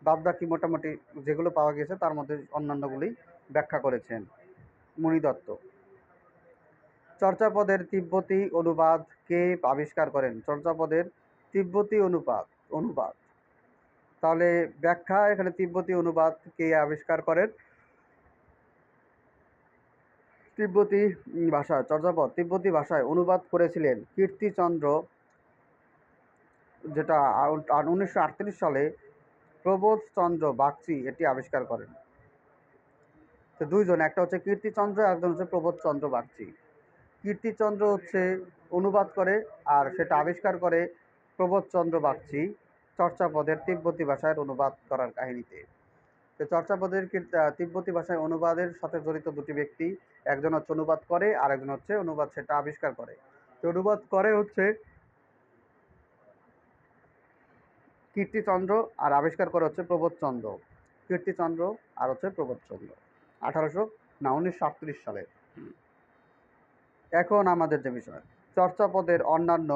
বাদবাকি মোটামুটি যেগুলো পাওয়া গেছে তার মধ্যে অন্যান্যগুলি ব্যাখ্যা করেছেন মুনিদত্ত। চর্যাপদের তিব্বতী অনুবাদ কে আবিষ্কার করেন? চর্যাপদের তিব্বতী অনুবাদ। তাহলে ব্যাখ্যা, এখানে তিব্বতী অনুবাদ কে আবিষ্কার করেন? তিব্বতী ভাষায় চর্যাপদ তিব্বতী ভাষায় অনুবাদ করেছিলেন কীর্তিচন্দ্র, যেটা 1938 সালে প্রবোধচন্দ্র বাগচি এটি আবিষ্কার করেন। তো দুইজন, একটা হচ্ছে কীর্তিচন্দ্র, একজন হচ্ছে প্রবোধচন্দ্র বাগচি। কীর্তিচন্দ্র হচ্ছে অনুবাদ করে আর সেটা আবিষ্কার করে প্রবোধচন্দ্র বাগচি চর্যাপদের তিব্বতী ভাষায় অনুবাদ করার কাহিনীতে। তো চর্যাপদের তিব্বতী ভাষায় অনুবাদের সাথে জড়িত 2টি ব্যক্তি, একজন হচ্ছে অনুবাদ করে আর একজন হচ্ছে অনুবাদ সেটা আবিষ্কার করে। তো অনুবাদ করে হচ্ছে কীর্তিচন্দ্র আর আবিষ্কার করে হচ্ছে প্রবোধচন্দ্র। কীর্তিচন্দ্র আর হচ্ছে প্রবোধচন্দ্র 1938 সালে। এখন আমাদের যে বিষয়, চর্যাপদের অন্যান্য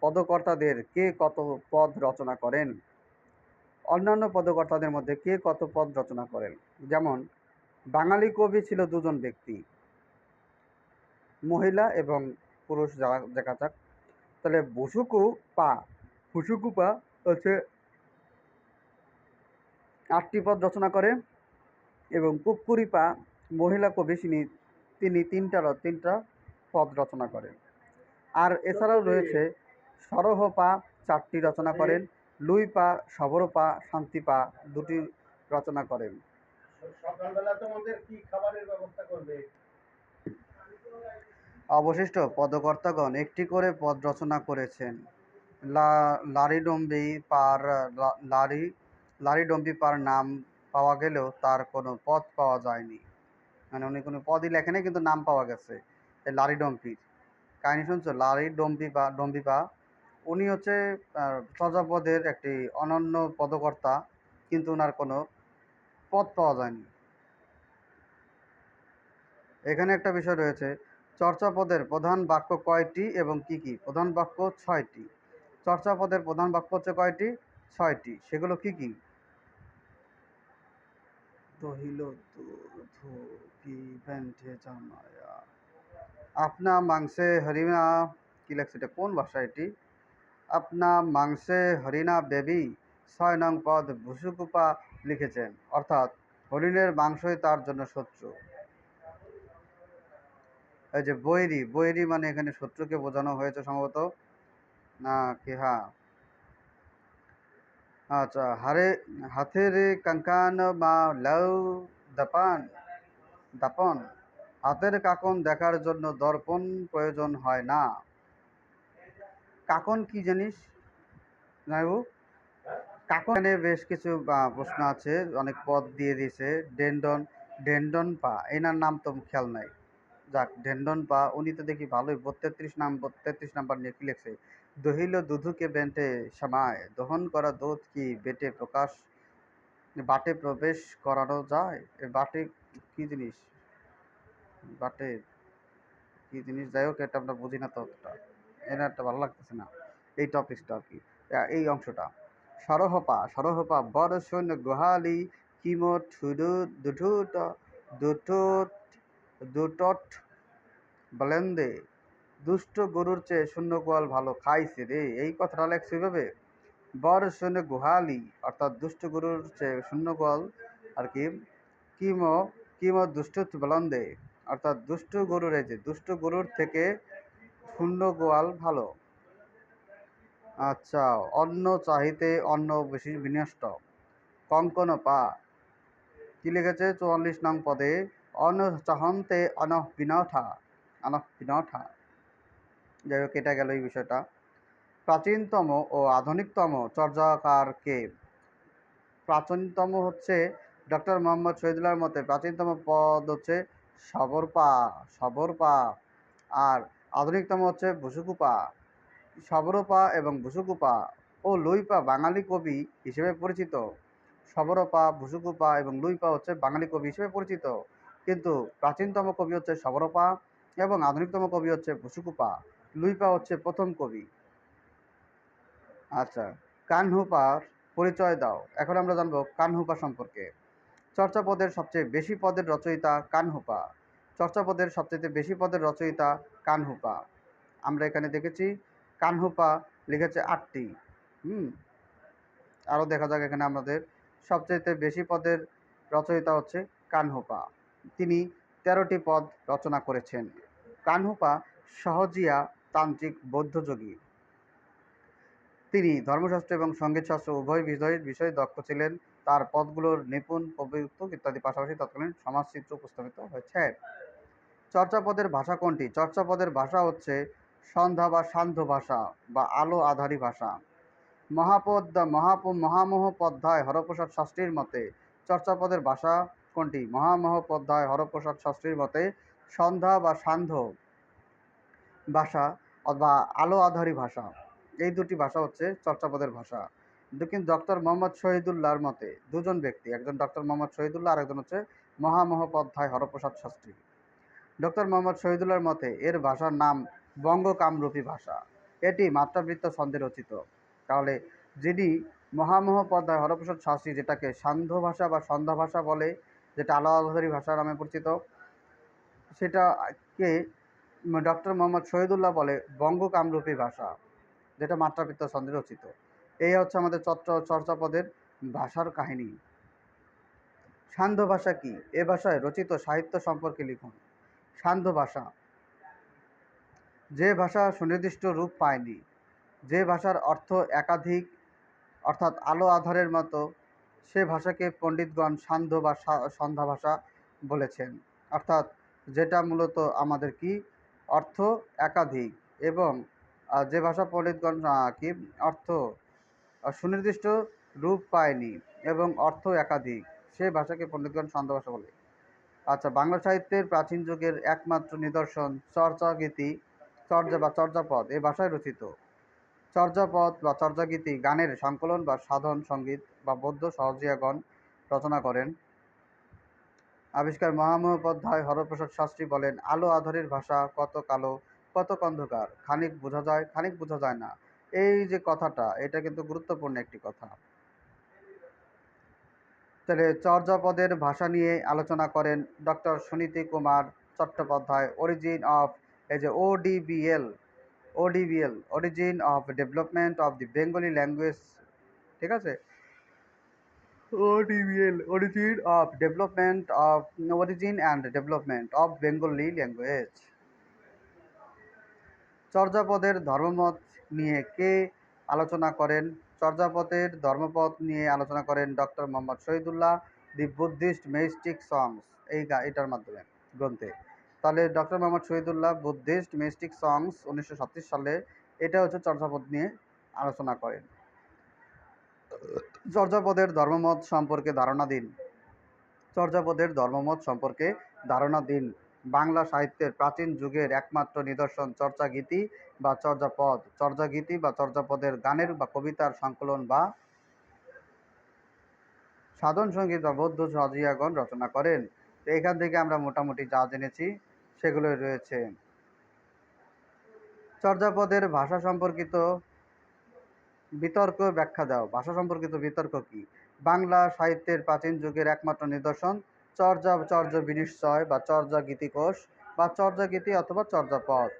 পদকর্তাদের কে কত পদ রচনা করেন? অন্যান্য পদকর্তাদের মধ্যে কে কত পদ রচনা করেন? যেমন বাঙালি কবি ছিল 2জন ব্যক্তি, মহিলা এবং পুরুষ যারা দেখা যাক। তাহলে বুসুকু পা হচ্ছে 8টি পদ রচনা করে এবং কুক্কুরিপা মহিলা কবি তিনি 3টা পদ রচনা করেন। আর এছাড়াও রয়েছে সরহপা 4টি রচনা করেন, লুইপা, সবরপা, শান্তিপা 2টি রচনা করেন। অবশিষ্ট পদকর্তাগণ একটি করে পদ রচনা করেছেন। লারিডম্বি পার নাম পাওয়া গেলেও তার কোনো পদ পাওয়া যায়নি। মানে উনি কোনো পদই লেখেনি, কিন্তু নাম পাওয়া গেছে এই লারি ডম্পির। কাহিনী শুনছো? লারি ডম্বিপা উনি হচ্ছে চর্যাপদের একটি অনন্য পদকর্তা, কিন্তু ওনার কোনো পদ পাওয়া যায়নি। এখানে একটা বিষয় রয়েছে, চর্যাপদের প্রধান বাক্য কয়টি এবং কি কি? প্রধান বাক্য ৬টি। চর্যাপদের প্রধান বাক্য হচ্ছে কয়টি? ৬টি। সেগুলো কি কি? দহিল দুধু কি বেঁধে জামায়া, আপনা মাংসে হরিণা, কি লেখছে এটা? কোন ভাষা এটি? আপনা মাংসে হরিণা বেবি ৬ নং পদ ভুসুকুপা লিখেছেন, অর্থাৎ হরিণের মাংসই তার জন্য শত্রু। এই যে বৈরী, বৈরী মানে এখানে শত্রুকে বোঝানো হয়েছে সম্ভবত, না কি? হ্যাঁ, আচ্ছা। হাতের কাঙ্কান মা লাউ দাপান দাপন, হাতের কাকন দেখার জন্য দর্পণ প্রয়োজন হয় না। কাকন কি জিনিস নাইবু? কাকন এখানে বেশ কিছু প্রশ্ন আছে, অনেক পদ দিয়ে দিয়েছে। ডেন্ডন, ডেন্ডন পা, এনার নাম তো খেয়াল নাই। যাক, ডেন্ডন পা উনি তো দেখি ভালোই ৩৩ নাম্বার নিয়ে কি লিখছে? দহিল দুধুকে বেঁটে সামায়, দহন করা দুধ কি বাটে প্রবেশ করানো যায়? এ বাটে কি জিনিস? বাটে কি জিনিস? যাই হোক, এটা আমরা বুঝি না তো অতটা, এটা একটা ভালো লাগতেছে না এই টপিকসটা আর কি, এই অংশটা। সরহপা, সরহপা বড় সৈন্য গোহালি কিমো ঠুডু দুঠুট দুঠুট দুটট বলেন্দে, দুষ্ট গরুর চেয়ে শূন্য গোয়াল ভালো খাইছে রে। এই কথাটা লেখছে এইভাবে, বড় সৈন্য গোহালি অর্থাৎ দুষ্ট গরুর চেয়ে শূন্য গোয়াল আর কি, কিমো কিমো দুষ্ট বলন্দে অর্থাৎ দুষ্ট গরুর, এই যে দুষ্ট গরুর থেকে শূন্য গোয়াল ভালো। আচ্ছা, অন্ন চাহিতে অন্ন বেশি বিনষ্ট। কঙ্কন পা, কি লিখেছে ৪৪ নং পদে? অন্ন চাহন্তে অনঃ বিনঠা। যাই হোক, এটা গেল এই বিষয়টা। প্রাচীনতম ও আধুনিকতম চর্যাকারকে? প্রাচীনতম হচ্ছে ডক্টর মোহাম্মদ শহীদুল্লাহর মতে প্রাচীনতম পদ হচ্ছে সবরপা। আর আধুনিকতম হচ্ছে ভুসুকুপা। সবরপা এবং ভুসুকুপা ও লুইপা বাঙালি কবি হিসেবে পরিচিত। সবরপা, ভুসুকুপা এবং লুইপা হচ্ছে বাঙালি কবি হিসেবে পরিচিত, কিন্তু প্রাচীনতম কবি হচ্ছে সবরপা এবং আধুনিকতম কবি হচ্ছে ভুসুকুপা। লুইপা হচ্ছে প্রথম কবি। আচ্ছা, কানহুপার পরিচয় দাও। এখন আমরা জানবো কানহুপা সম্পর্কে। চর্যাপদের সবচেয়ে বেশি পদের রচয়িতা কানহুপা। চর্যাপদের সবচেয়ে বেশি পদের রচয়িতা কানহুপা। আমরা এখানে দেখেছি কানহুপা লিখেছে ৮টি। আরও দেখা যাক, এখানে আমাদের সবচেয়ে বেশি পদের রচয়িতা হচ্ছে কানহুপা। তিনি ১৩টি পদ রচনা করেছেন। কানহুপা সহজিয়া তান্ত্রিক বৌদ্ধযোগী। তিনি ধর্মশাস্ত্র এবং সঙ্গীতশাস্ত্র উভয় বিষয়ে দক্ষ ছিলেন। তার পদগুলোর নিপুণ প্রযুক্ত ইত্যাদি পাশাপাশি তৎকালীন সমাজচিত্র উপস্থাপিত হয়েছে। চর্যাপদের ভাষা কোনটি? চর্যাপদের ভাষা হচ্ছে সন্ধ্যা বা সান্ধ্য ভাষা বা আলো আধারী ভাষা। মহামহোপাধ্যায় হরপ্রসাদ শাস্ত্রীর মতে চর্যাপদের ভাষা কোনটি? মহামহোপাধ্যায় হরপ্রসাদ শাস্ত্রীর মতে সন্ধ্যা বা সান্ধ্য ভাষা বা আলো আধারী ভাষা, এই দুটি ভাষা হচ্ছে চর্যাপদের ভাষা। কিন্তু ডক্টর মোহাম্মদ শহীদুল্লাহর মতে দুজন ব্যক্তি, একজন ডক্টর মোহাম্মদ শহীদুল্লাহ আর একজন হচ্ছে মহামহোপাধ্যায় হরপ্রসাদ শাস্ত্রী। ডক্টর মোহাম্মদ শহীদুল্লাহর মতে এর ভাষার নাম বঙ্গকামরূপী ভাষা। এটি মাত্রাবৃত্ত ছন্দে রচিত। তাহলে যিনি মহামহোপাধ্যায় হরপ্রসাদ শাস্ত্রী, যেটাকে সান্ধ্য ভাষা বা সন্ধ্যা ভাষা বলে, যেটা আলো আধারী ভাষা নামে পরিচিত, সেটাকে ডক্টর মোহাম্মদ শহীদুল্লাহ বলে বঙ্গকামরূপী ভাষা, যেটা মাত্রাবৃত্ত ছন্দে রচিত। এই হচ্ছে আমাদের চর্যাপদের ভাষার কাহিনী। সান্ধ্য ভাষা কি? এ ভাষায় রচিত সাহিত্য সম্পর্কে লিখুন। সান্ধ্য ভাষা যে ভাষা সুনির্দিষ্ট রূপ পায়নি, যে ভাষার অর্থ একাধিক অর্থাৎ আলো আধারের মতো, সে ভাষাকে পণ্ডিতগণ সান্ধ্য বা সন্ধ্যা ভাষা বলেছেন। অর্থাৎ যেটা মূলত আমাদের কি অর্থ একাধিক এবং যে ভাষা পণ্ডিতগণ কি অর্থ সুনির্দিষ্ট রূপ পায়নি এবং অর্থ একাধিক, সেই ভাষাকে পণ্ডিতগণ ছন্দ ভাষা বলে। আচ্ছা, বাংলা সাহিত্যের প্রাচীন যুগের একমাত্র নিদর্শন চর্যাগীতি, চর্যা বা চর্যাপদ এই ভাষায় রচিত। চর্যাপদ বা চর্যাগীতি গানের সংকলন বা সাধন সঙ্গীত বা বৌদ্ধ সহজিয়াগণ রচনা করেন। আবিষ্কার মহামহোপাধ্যায় হরপ্রসাদ শাস্ত্রী বলেন, আলো আঁধারির ভাষা কত কালো কত অন্ধকার, খানিক বোঝা যায় খানিক বোঝা যায় না। এই যে কথাটা, এটা কিন্তু গুরুত্বপূর্ণ একটি কথা। তাহলে চর্যাপদের ভাষা নিয়ে আলোচনা করেন doctor Suniti Kumar Chattopadhyay. Origin of এই যে ওডিবিএল origin of development of the Bengali language, ঠিক আছে, ODBL origin and development of Bengali language. চর্যাপদের ধর্মমত নিয়ে কে আলোচনা করেন? চর্যাপদের ধর্মপদ নিয়ে আলোচনা করেন ডক্টর মোহাম্মদ শহীদুল্লাহ, দি বুদ্ধিস্ট মেস্টিক সংস এটার মাধ্যমে গ্রন্থে। তাহলে ডক্টর মোহাম্মদ শহীদুল্লাহ বুদ্ধিস্ট মেস্টিক সংস 1936 সালে এটা হচ্ছে চর্যাপদ নিয়ে আলোচনা করেন। চর্যাপদের ধর্মমত সম্পর্কে ধারণা দিন। চর্যাপদের ধর্মমত সম্পর্কে ধারণা দিন। বাংলা সাহিত্যের প্রাচীন যুগের একমাত্র নিদর্শন চর্যাগীতি বা চর্যাপদ। চর্যাগীতি বা চর্যাপদের গানের বা কবিতার সংকলন বা সাধন সঙ্গীত বা বৌদ্ধ সহজিয়াগণ রচনা করেন। তো এখান থেকে আমরা মোটামুটি যা জেনেছি সেগুলোই রয়েছে। চর্যাপদের ভাষা সম্পর্কিত বিতর্ক ব্যাখ্যা দাও। ভাষা সম্পর্কিত বিতর্ক কি? বাংলা সাহিত্যের প্রাচীন যুগের একমাত্র নিদর্শন চর্য বিনিশ্চয় বা চর্যা গীতিকোষ বা চর্যাগীতি অথবা চর্যাপদ।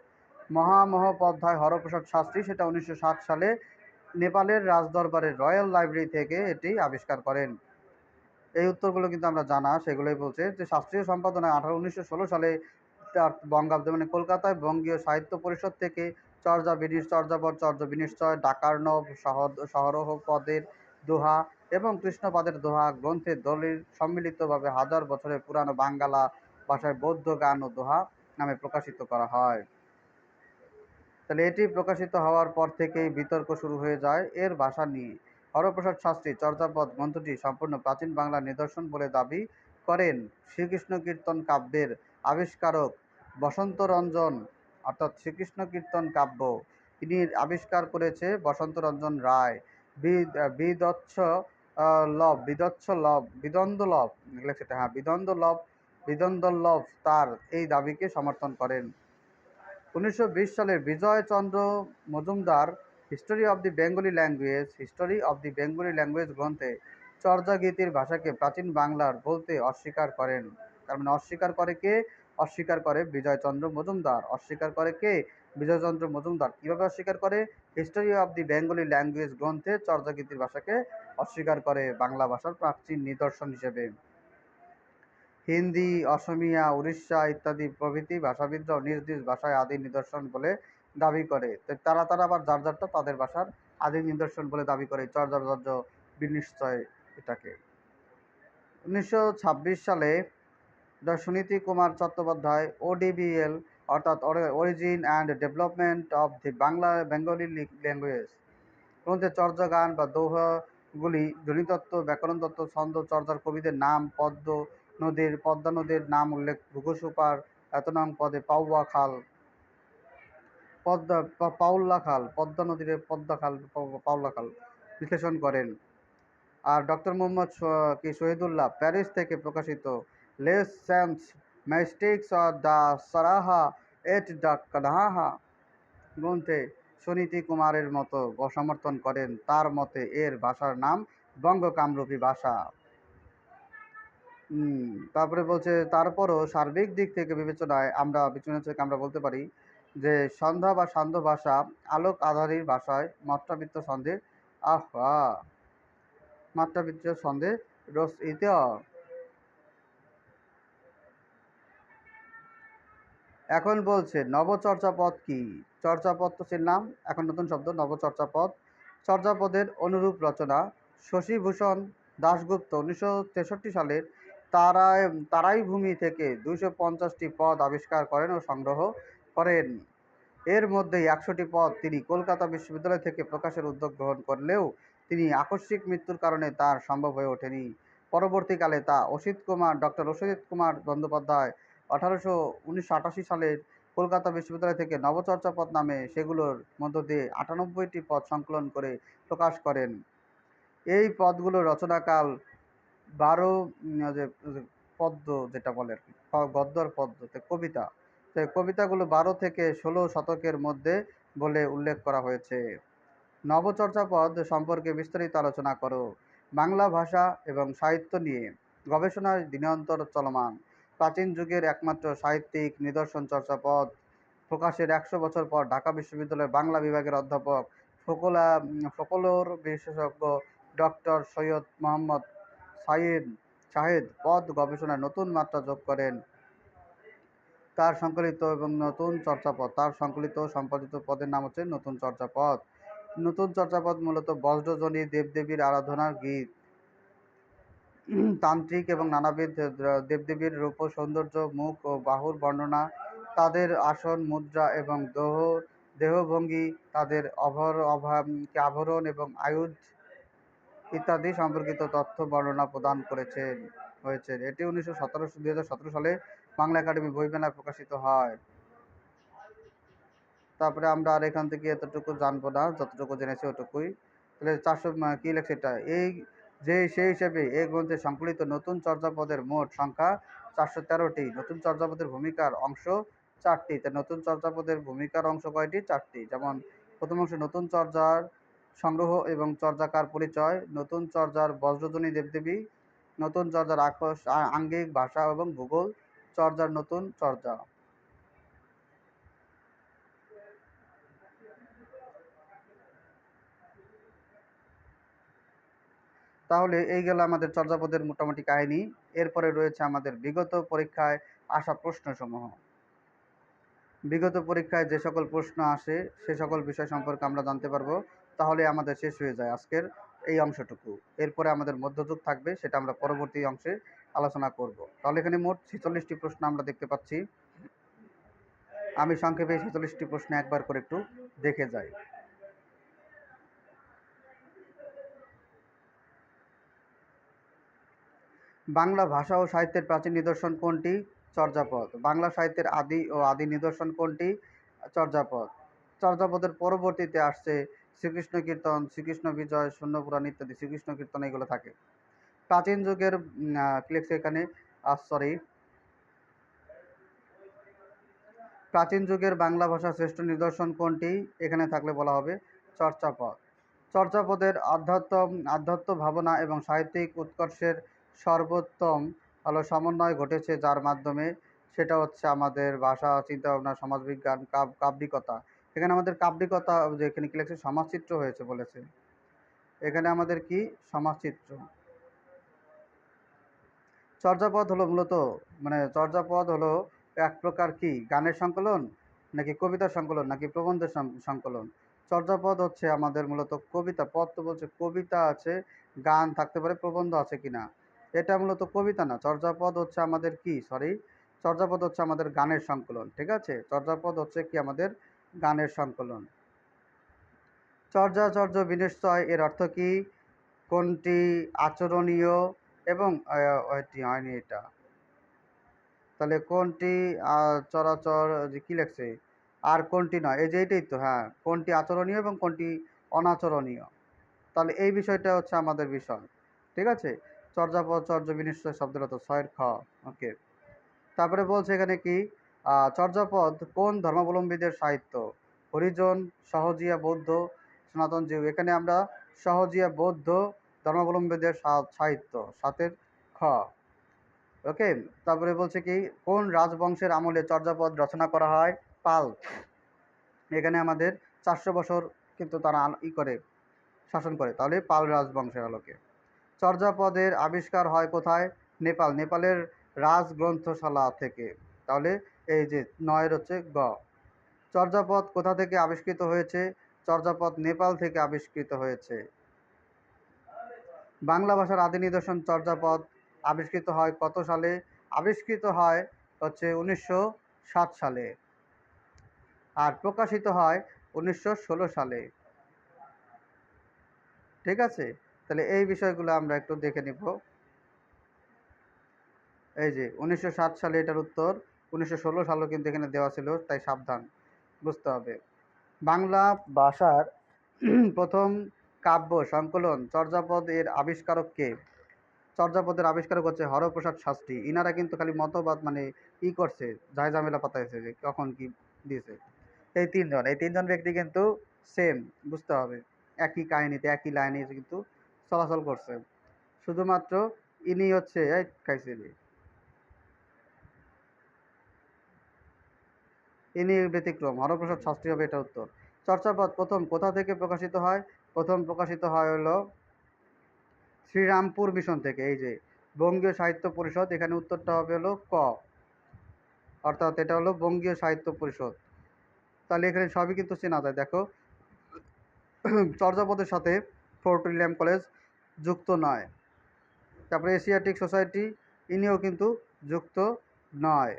মহামহোপাধ্যায় হরপ্রসাদ শাস্ত্রী সেটা 1907 সালে নেপালের রাজদরবারের রয়্যাল লাইব্রেরি থেকে এটি আবিষ্কার করেন। এই উত্তরগুলো কিন্তু আমরা জানা, সেগুলোই বলছে যে শাস্ত্রীয় সম্পাদনায় 1916 সালে তার বঙ্গাব্দে মানে কলকাতায় বঙ্গীয় সাহিত্য পরিষদ থেকে চর্যাপদ, চর্য বিনিশ্চয়, ডাকার্ণব, সহরহ পদের দোহা এবং কৃষ্ণপাদের দোহা গ্রন্থের দলিল সম্মিলিতভাবে হাজার বছরের পুরানো বাঙ্গালা ভাষায় বৌদ্ধ গান ও দোহা নামে প্রকাশিত করা হয়। তাহলে এটি প্রকাশিত হওয়ার পর থেকেই বিতর্ক শুরু হয়ে যায় এর ভাষা নিয়ে। হরপ্রসাদ শাস্ত্রী চর্যাপদ গ্রন্থটি সম্পূর্ণ প্রাচীন বাংলার নিদর্শন বলে দাবি করেন। শ্রীকৃষ্ণ কীর্তন কাব্যের আবিষ্কারক বসন্তরঞ্জন, অর্থাৎ শ্রীকৃষ্ণ কীর্তন কাব্য তিনি আবিষ্কার করেছে বসন্তরঞ্জন রায়। বিদন্দলভ তার এই দাবিকে সমর্থন করেন। 1920 সালের Bijay Chandra Majumdar history of the Bengali language গ্রন্থে চর্যাগীতির ভাষাকে প্রাচীন বাংলার বলতে অস্বীকার করেন। তার মানে অস্বীকার করে কে? অস্বীকার করে বিজয়চন্দ্র মজুমদার। অস্বীকার করে কে? বিজয়চন্দ্র মজুমদার। কীভাবে অস্বীকার করে? History of the Bengali language গ্রন্থে চর্যাগীতির ভাষাকে অস্বীকার করে বাংলা ভাষার প্রাচীন নিদর্শন হিসেবে। হিন্দি, অসমিয়া, উড়িষ্যা ইত্যাদি প্রভৃতি ভাষাবিদরাও নিজ নিজ ভাষায় আদি নিদর্শন বলে দাবি করে। তো তারা আবার যার যারটা তাদের ভাষার আদি নিদর্শন বলে দাবি করে চর্য বিনিশ্চয় এটাকে। 1926 সালে সুনীতি কুমার চট্টোপাধ্যায় ODBL অর্থাৎ origin and development of the Bengali language গ্রন্থে চর্যা গান বা দোহাগুলি ধ্বনিতত্ত্ব, ব্যাকরণতত্ত্ব, ছন্দ, চর্যার কবিদের নাম, পদ্মা নদীর নাম উল্লেখ, ঘুঘুসুপার এত নং পদে পাউয়া খাল, পদ্মা নদীর পাউলা খাল বিশ্লেষণ করেন। আর ডক্টর মোহাম্মদ শহীদুল্লাহ প্যারিস থেকে প্রকাশিত লেস সেন্স ম্যাস্টিক্স অর দ্য সারাহা এট দ্য কানহাহা গ্রন্থে সুনীতি কুমারের মতো সমর্থন করেন। তার মতে এর ভাষার নাম বঙ্গ কামরূপী ভাষা। তারপরে বলছে তারপরও সার্বিক দিক থেকে বিবেচনা থেকে আমরা বলতে পারি যে সন্ধ্যা বা সান্ধ্য ভাষা আলোক আধারীর ভাষায় মাত্রাবৃত্ত ছন্দে রচিত। এখন বলছে নবচর্যাপদ কি? চর্যাপদ তো চিনলাম, এখন নতুন শব্দ নবচর্যাপদ। চর্যাপদের অনুরূপ রচনা শশীভূষণ দাশগুপ্ত 1963 সালের তারাইভূমি থেকে 250টি পদ আবিষ্কার করেন ও সংগ্রহ করেন। এর মধ্যে 100টি পদ তিনি কলকাতা বিশ্ববিদ্যালয় থেকে প্রকাশের উদ্যোগ গ্রহণ করলেও তিনি আকস্মিক মৃত্যুর কারণে তার সম্ভব হয়ে ওঠেনি। পরবর্তীকালে তা ডক্টর অসিত কুমার বন্দ্যোপাধ্যায় 1988 সালের কলকাতা বিশ্ববিদ্যালয় থেকে নবচর্যাপদ নামে সেগুলোর মধ্য দিয়ে 98টি পদ সংকলন করে প্রকাশ করেন। এই পদগুলোর রচনাকাল 12 পদ্য যেটা বলে আর কি, গদ্যর পদ্য কবিতা, কবিতাগুলো 12 থেকে 16 শতকের মধ্যে বলে উল্লেখ করা হয়েছে। নবচর্যাপদ সম্পর্কে বিস্তারিত আলোচনা করো। বাংলা ভাষা এবং সাহিত্য নিয়ে গবেষণায় দিনান্তর চলমান। প্রাচীন যুগের একমাত্র সাহিত্যিক নিদর্শন চর্যাপদ প্রকাশের 100 বছর পর ঢাকা বিশ্ববিদ্যালয়ের বাংলা বিভাগের অধ্যাপক ফোকলোর বিশেষজ্ঞ ডক্টর সৈয়দ মোহাম্মদ শাহেদ পদ গবেষণায় নতুন মাত্রা যোগ করেন। তার সংকলিত সম্পাদিত পদের নাম হচ্ছে নতুন চর্যাপদ। নতুন চর্যাপদ মূলত বজ্রজনী দেবদেবীর আরাধনার গীত, তান্ত্রিক এবং নানাবিধ দেবদেবীর রূপ ও সৌন্দর্য, মুখ ও বাহুর বর্ণনা, তাদের আসন, মুদ্রা এবং দেহভঙ্গি, তাদের আভরণ এবং আয়ুধ ইত্যাদি সম্পর্কিত তথ্য বর্ণনা প্রদান হয়েছে। এটি 2017 সালে বাংলা একাডেমি বই মেলায় প্রকাশিত হয়। তারপরে আমরা আর এখান থেকে এতটুকু জানবো না, যতটুকু জেনেছি ওটুকুই। তাহলে 400 কি লেখছে এটা, সেই হিসেবে এই গ্রন্থে সংকলিত নতুন চর্যাপদের মোট সংখ্যা 413টি। নতুন চর্যাপদের ভূমিকার অংশ 4টি। তা নতুন চর্যাপদের ভূমিকার অংশ কয়টি? 4টি। যেমন প্রথম অংশ নতুন চর্যার সংগ্রহ এবং চর্যাকার পরিচয়, নতুন চর্যার বজ্রধ্বনি দেবদেবী, নতুন চর্যার আঙ্গিক ভাষা এবং ভূগোল, চর্যার নতুন চর্যা। তাহলে এই গেল আমাদের চর্যাপদের মোটামুটি কাহিনী। এরপরে রয়েছে আমাদের বিগত পরীক্ষায় আসা প্রশ্নসমূহ। বিগত পরীক্ষায় যে সকল প্রশ্ন আসে সে সকল বিষয় সম্পর্কে আমরা জানতে পারবো। তাহলে আমাদের শেষ হয়ে যায় আজকের এই অংশটুকু। এরপরে আমাদের মধ্যযুগ থাকবে, সেটা আমরা পরবর্তী অংশে আলোচনা করব। তাহলে এখানে মোট 46টি প্রশ্ন আমরা দেখতে পাচ্ছি। আমি সংক্ষেপে 46টি প্রশ্ন একবার করে একটু দেখে যাই। বাংলা ভাষা ও সাহিত্যের প্রাচীন নিদর্শন কোনটি? চর্যাপদ। বাংলা সাহিত্যের আদি নিদর্শন কোনটি? চর্যাপদ। চর্যাপদের পরবর্তীতে আসছে শ্রীকৃষ্ণ কীর্তন, শ্রীকৃষ্ণ বিজয়, শূন্যপুরাণ ইত্যাদি। শ্রীকৃষ্ণ কীর্তন এগুলো থাকে। প্রাচীন যুগের কি লিখছে এখানে, প্রাচীন যুগের বাংলা ভাষার শ্রেষ্ঠ নিদর্শন কোনটি? এখানে থাকলে বলা হবে চর্যাপদ। চর্যাপদের আধ্যাত্ম ভাবনা এবং সাহিত্যিক উৎকর্ষের সর্বোত্তম সমন্বয় ঘটেছে, যার মাধ্যমে সেটা হচ্ছে আমাদের ভাষা, চিন্তাভাবনা, সমাজবিজ্ঞান, কাব্যিকতা। এখানে আমাদের কাব্যিকতা, যে এখানে কি লেখছে সমাজচিত্র হয়েছে বলেছে, এখানে আমাদের কি সমাজচিত্র। চর্যাপদ হলো মূলত চর্যাপদ হলো এক প্রকার কি গানের সংকলন, নাকি কবিতার সংকলন, নাকি প্রবন্ধের সংকলন? চর্যাপদ হচ্ছে আমাদের মূলত কবিতা। পদ তো বলছে কবিতা আছে, গান থাকতে পারে, প্রবন্ধ আছে কিনা। এটা মূলত কবিতা না। চর্যাপদ হচ্ছে আমাদের কি চর্যাপদ হচ্ছে আমাদের গানের সংকলন। ঠিক আছে, চর্যাপদ হচ্ছে কি আমাদের গানের সংকলন। চর্যাচর্য বিনিশ্চয় এর অর্থ কি? কোনটি আচরণীয় এবং হয়নি এটা, তাহলে কোনটি চরাচর কি লেখছে, আর কোনটি নয়, এই যে এইটাই তো, হ্যাঁ, কোনটি আচরণীয় এবং কোনটি অনাচরণীয়। তাহলে এই বিষয়টা হচ্ছে আমাদের বিষয়। ঠিক আছে, চর্যাপদ চর্য বিনিশ্চয় শব্দের অর্থ 6 খ। ওকে, তারপরে বলছে এখানে কি চর্যাপদ কোন ধর্মাবলম্বীদের সাহিত্য? হরিজন, সহজিয়া বৌদ্ধ, সনাতন জীব। এখানে আমরা সহজিয়া বৌদ্ধ ধর্মাবলম্বীদের সাহিত্য, 7 খ। ওকে, তারপরে বলছে কি কোন রাজবংশের আমলে চর্যাপদ রচনা করা হয়? পাল। এখানে আমাদের 400 বছর কিন্তু তারা শাসন করে, তাহলে পাল রাজবংশের আলোকে। চর্যাপদের আবিষ্কার হয় কোথায়? নেপাল। নেপালের রাজগ্রন্থশালা থেকে। তাহলে এই যে 9 হচ্ছে গ। চর্যাপদ কোথা থেকে আবিষ্কৃত হয়েছে? চর্যাপদ নেপাল থেকে আবিষ্কৃত হয়েছে। বাংলা ভাষার আদি নিদর্শন চর্যাপদ আবিষ্কৃত হয় কত সালে? আবিষ্কৃত হয় হচ্ছে 1907 সালে, আর প্রকাশিত হয় 1916 সালে। ঠিক আছে, তাহলে এই বিষয়গুলো আমরা একটু দেখে নিব। এই যে 1960 সালে এটার উত্তর, 1916 সালেও কিন্তু এখানে দেওয়া ছিল, তাই সাবধান, বুঝতে হবে। বাংলা ভাষার প্রথম কাব্য সংকলন চর্যাপদ এর আবিষ্কারক কে? চর্যাপদের আবিষ্কারক হচ্ছে হরপ্রসাদ শাস্ত্রী। ইনারা কিন্তু খালি মতবাদ মানে করছে, ঝামেলা পাতাইছে যে কখন কি দিয়েছে। এই তিনজন ব্যক্তি কিন্তু সেম, বুঝতে হবে, একই কাহিনীতে একই লাইনে কিন্তু চলাচল করছে। শুধুমাত্র ইনি হচ্ছে ইনি ব্যতিক্রম, হরপ্রসাদ শাস্ত্রী হবে এটা উত্তর। চর্যাপদ প্রথম কোথা থেকে প্রকাশিত হয়? প্রথম প্রকাশিত হয় হলো শ্রীরামপুর মিশন থেকে। এই যে বঙ্গীয় সাহিত্য পরিষদ, এখানে উত্তরটা হবে হলো ক, অর্থাৎ এটা হলো বঙ্গীয় সাহিত্য পরিষদ। তাহলে এখানে সবই কিন্তু চেনা যায়, দেখো। চর্যাপদের সাথে ফোর্ট উইলিয়াম কলেজ যুক্ত নয়। তারপরে এশিয়াটিক সোসাইটি, ইনিও কিন্তু যুক্ত নয়।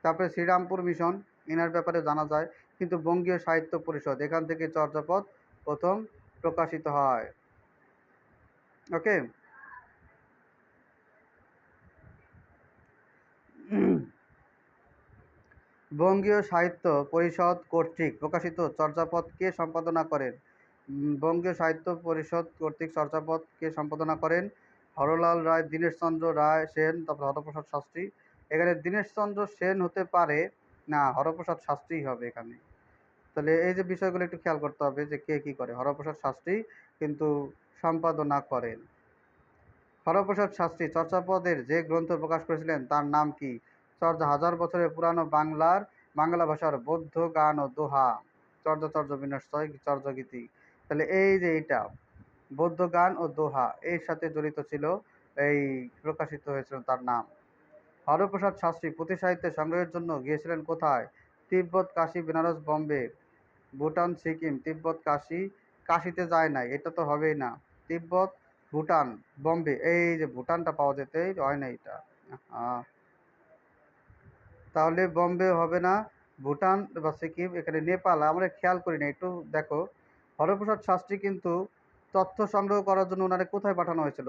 তারপরে শ্রীরামপুর মিশন, এনার ব্যাপারে জানা যায়, কিন্তু বঙ্গীয় সাহিত্য পরিষদ, এখান থেকে চর্যাপদ প্রথম প্রকাশিত হয়। ওকে। বঙ্গীয় সাহিত্য পরিষদ কর্তৃক প্রকাশিত চর্যাপদ কে সম্পাদনা করেন? বঙ্গীয় সাহিত্য পরিষদ কর্তৃক চর্যাপদ কে সম্পাদনা করেন? হরলাল রায়, দীনেশচন্দ্র রায় সেন, তারপর হরপ্রসাদ শাস্ত্রী। এখানে দীনেশচন্দ্র সেন হতে পারে না, হরপ্রসাদ শাস্ত্রীই হবে এখানে। তাহলে এই যে বিষয়গুলো একটু খেয়াল করতে হবে যে কে কী করে। হরপ্রসাদ শাস্ত্রী কিন্তু সম্পাদনা করেন। হরপ্রসাদ শাস্ত্রী চর্যাপদের যে গ্রন্থ প্রকাশ করেছিলেন তার নাম কি? হাজার বছরের পুরানো বাংলা ভাষার বৌদ্ধ গান ও দোহা, চর্য বিনষ্টয় চর্যগীতি। তাহলে এই যে এইটা বৌদ্ধ গান ও দোহা এর সাথে জড়িত ছিল, এই প্রকাশিত হয়েছিল তার নাম। হরপ্রসাদ শাস্ত্রী পুঁথি সাহিত্যের সংগ্রহের জন্য গিয়েছিলেন কোথায়? তিব্বত, কাশী, বেনারস, বম্বে, ভুটান, সিকিম। তিব্বত, কাশী, কাশীতে যায় নাই, এটা তো হবেই না। তিব্বত, ভুটান, বম্বে, এই যে ভুটানটা পাওয়া যেতেই হয় না এটা। তাহলে বম্বে হবে না, ভুটান বা সিকিম, এখানে নেপাল। আমরা খেয়াল করি না, একটু দেখো। হরপ্রসাদ শাস্ত্রী কিন্তু তথ্য সংগ্রহ করার জন্য ওনারে কোথায় পাঠানো হয়েছিল?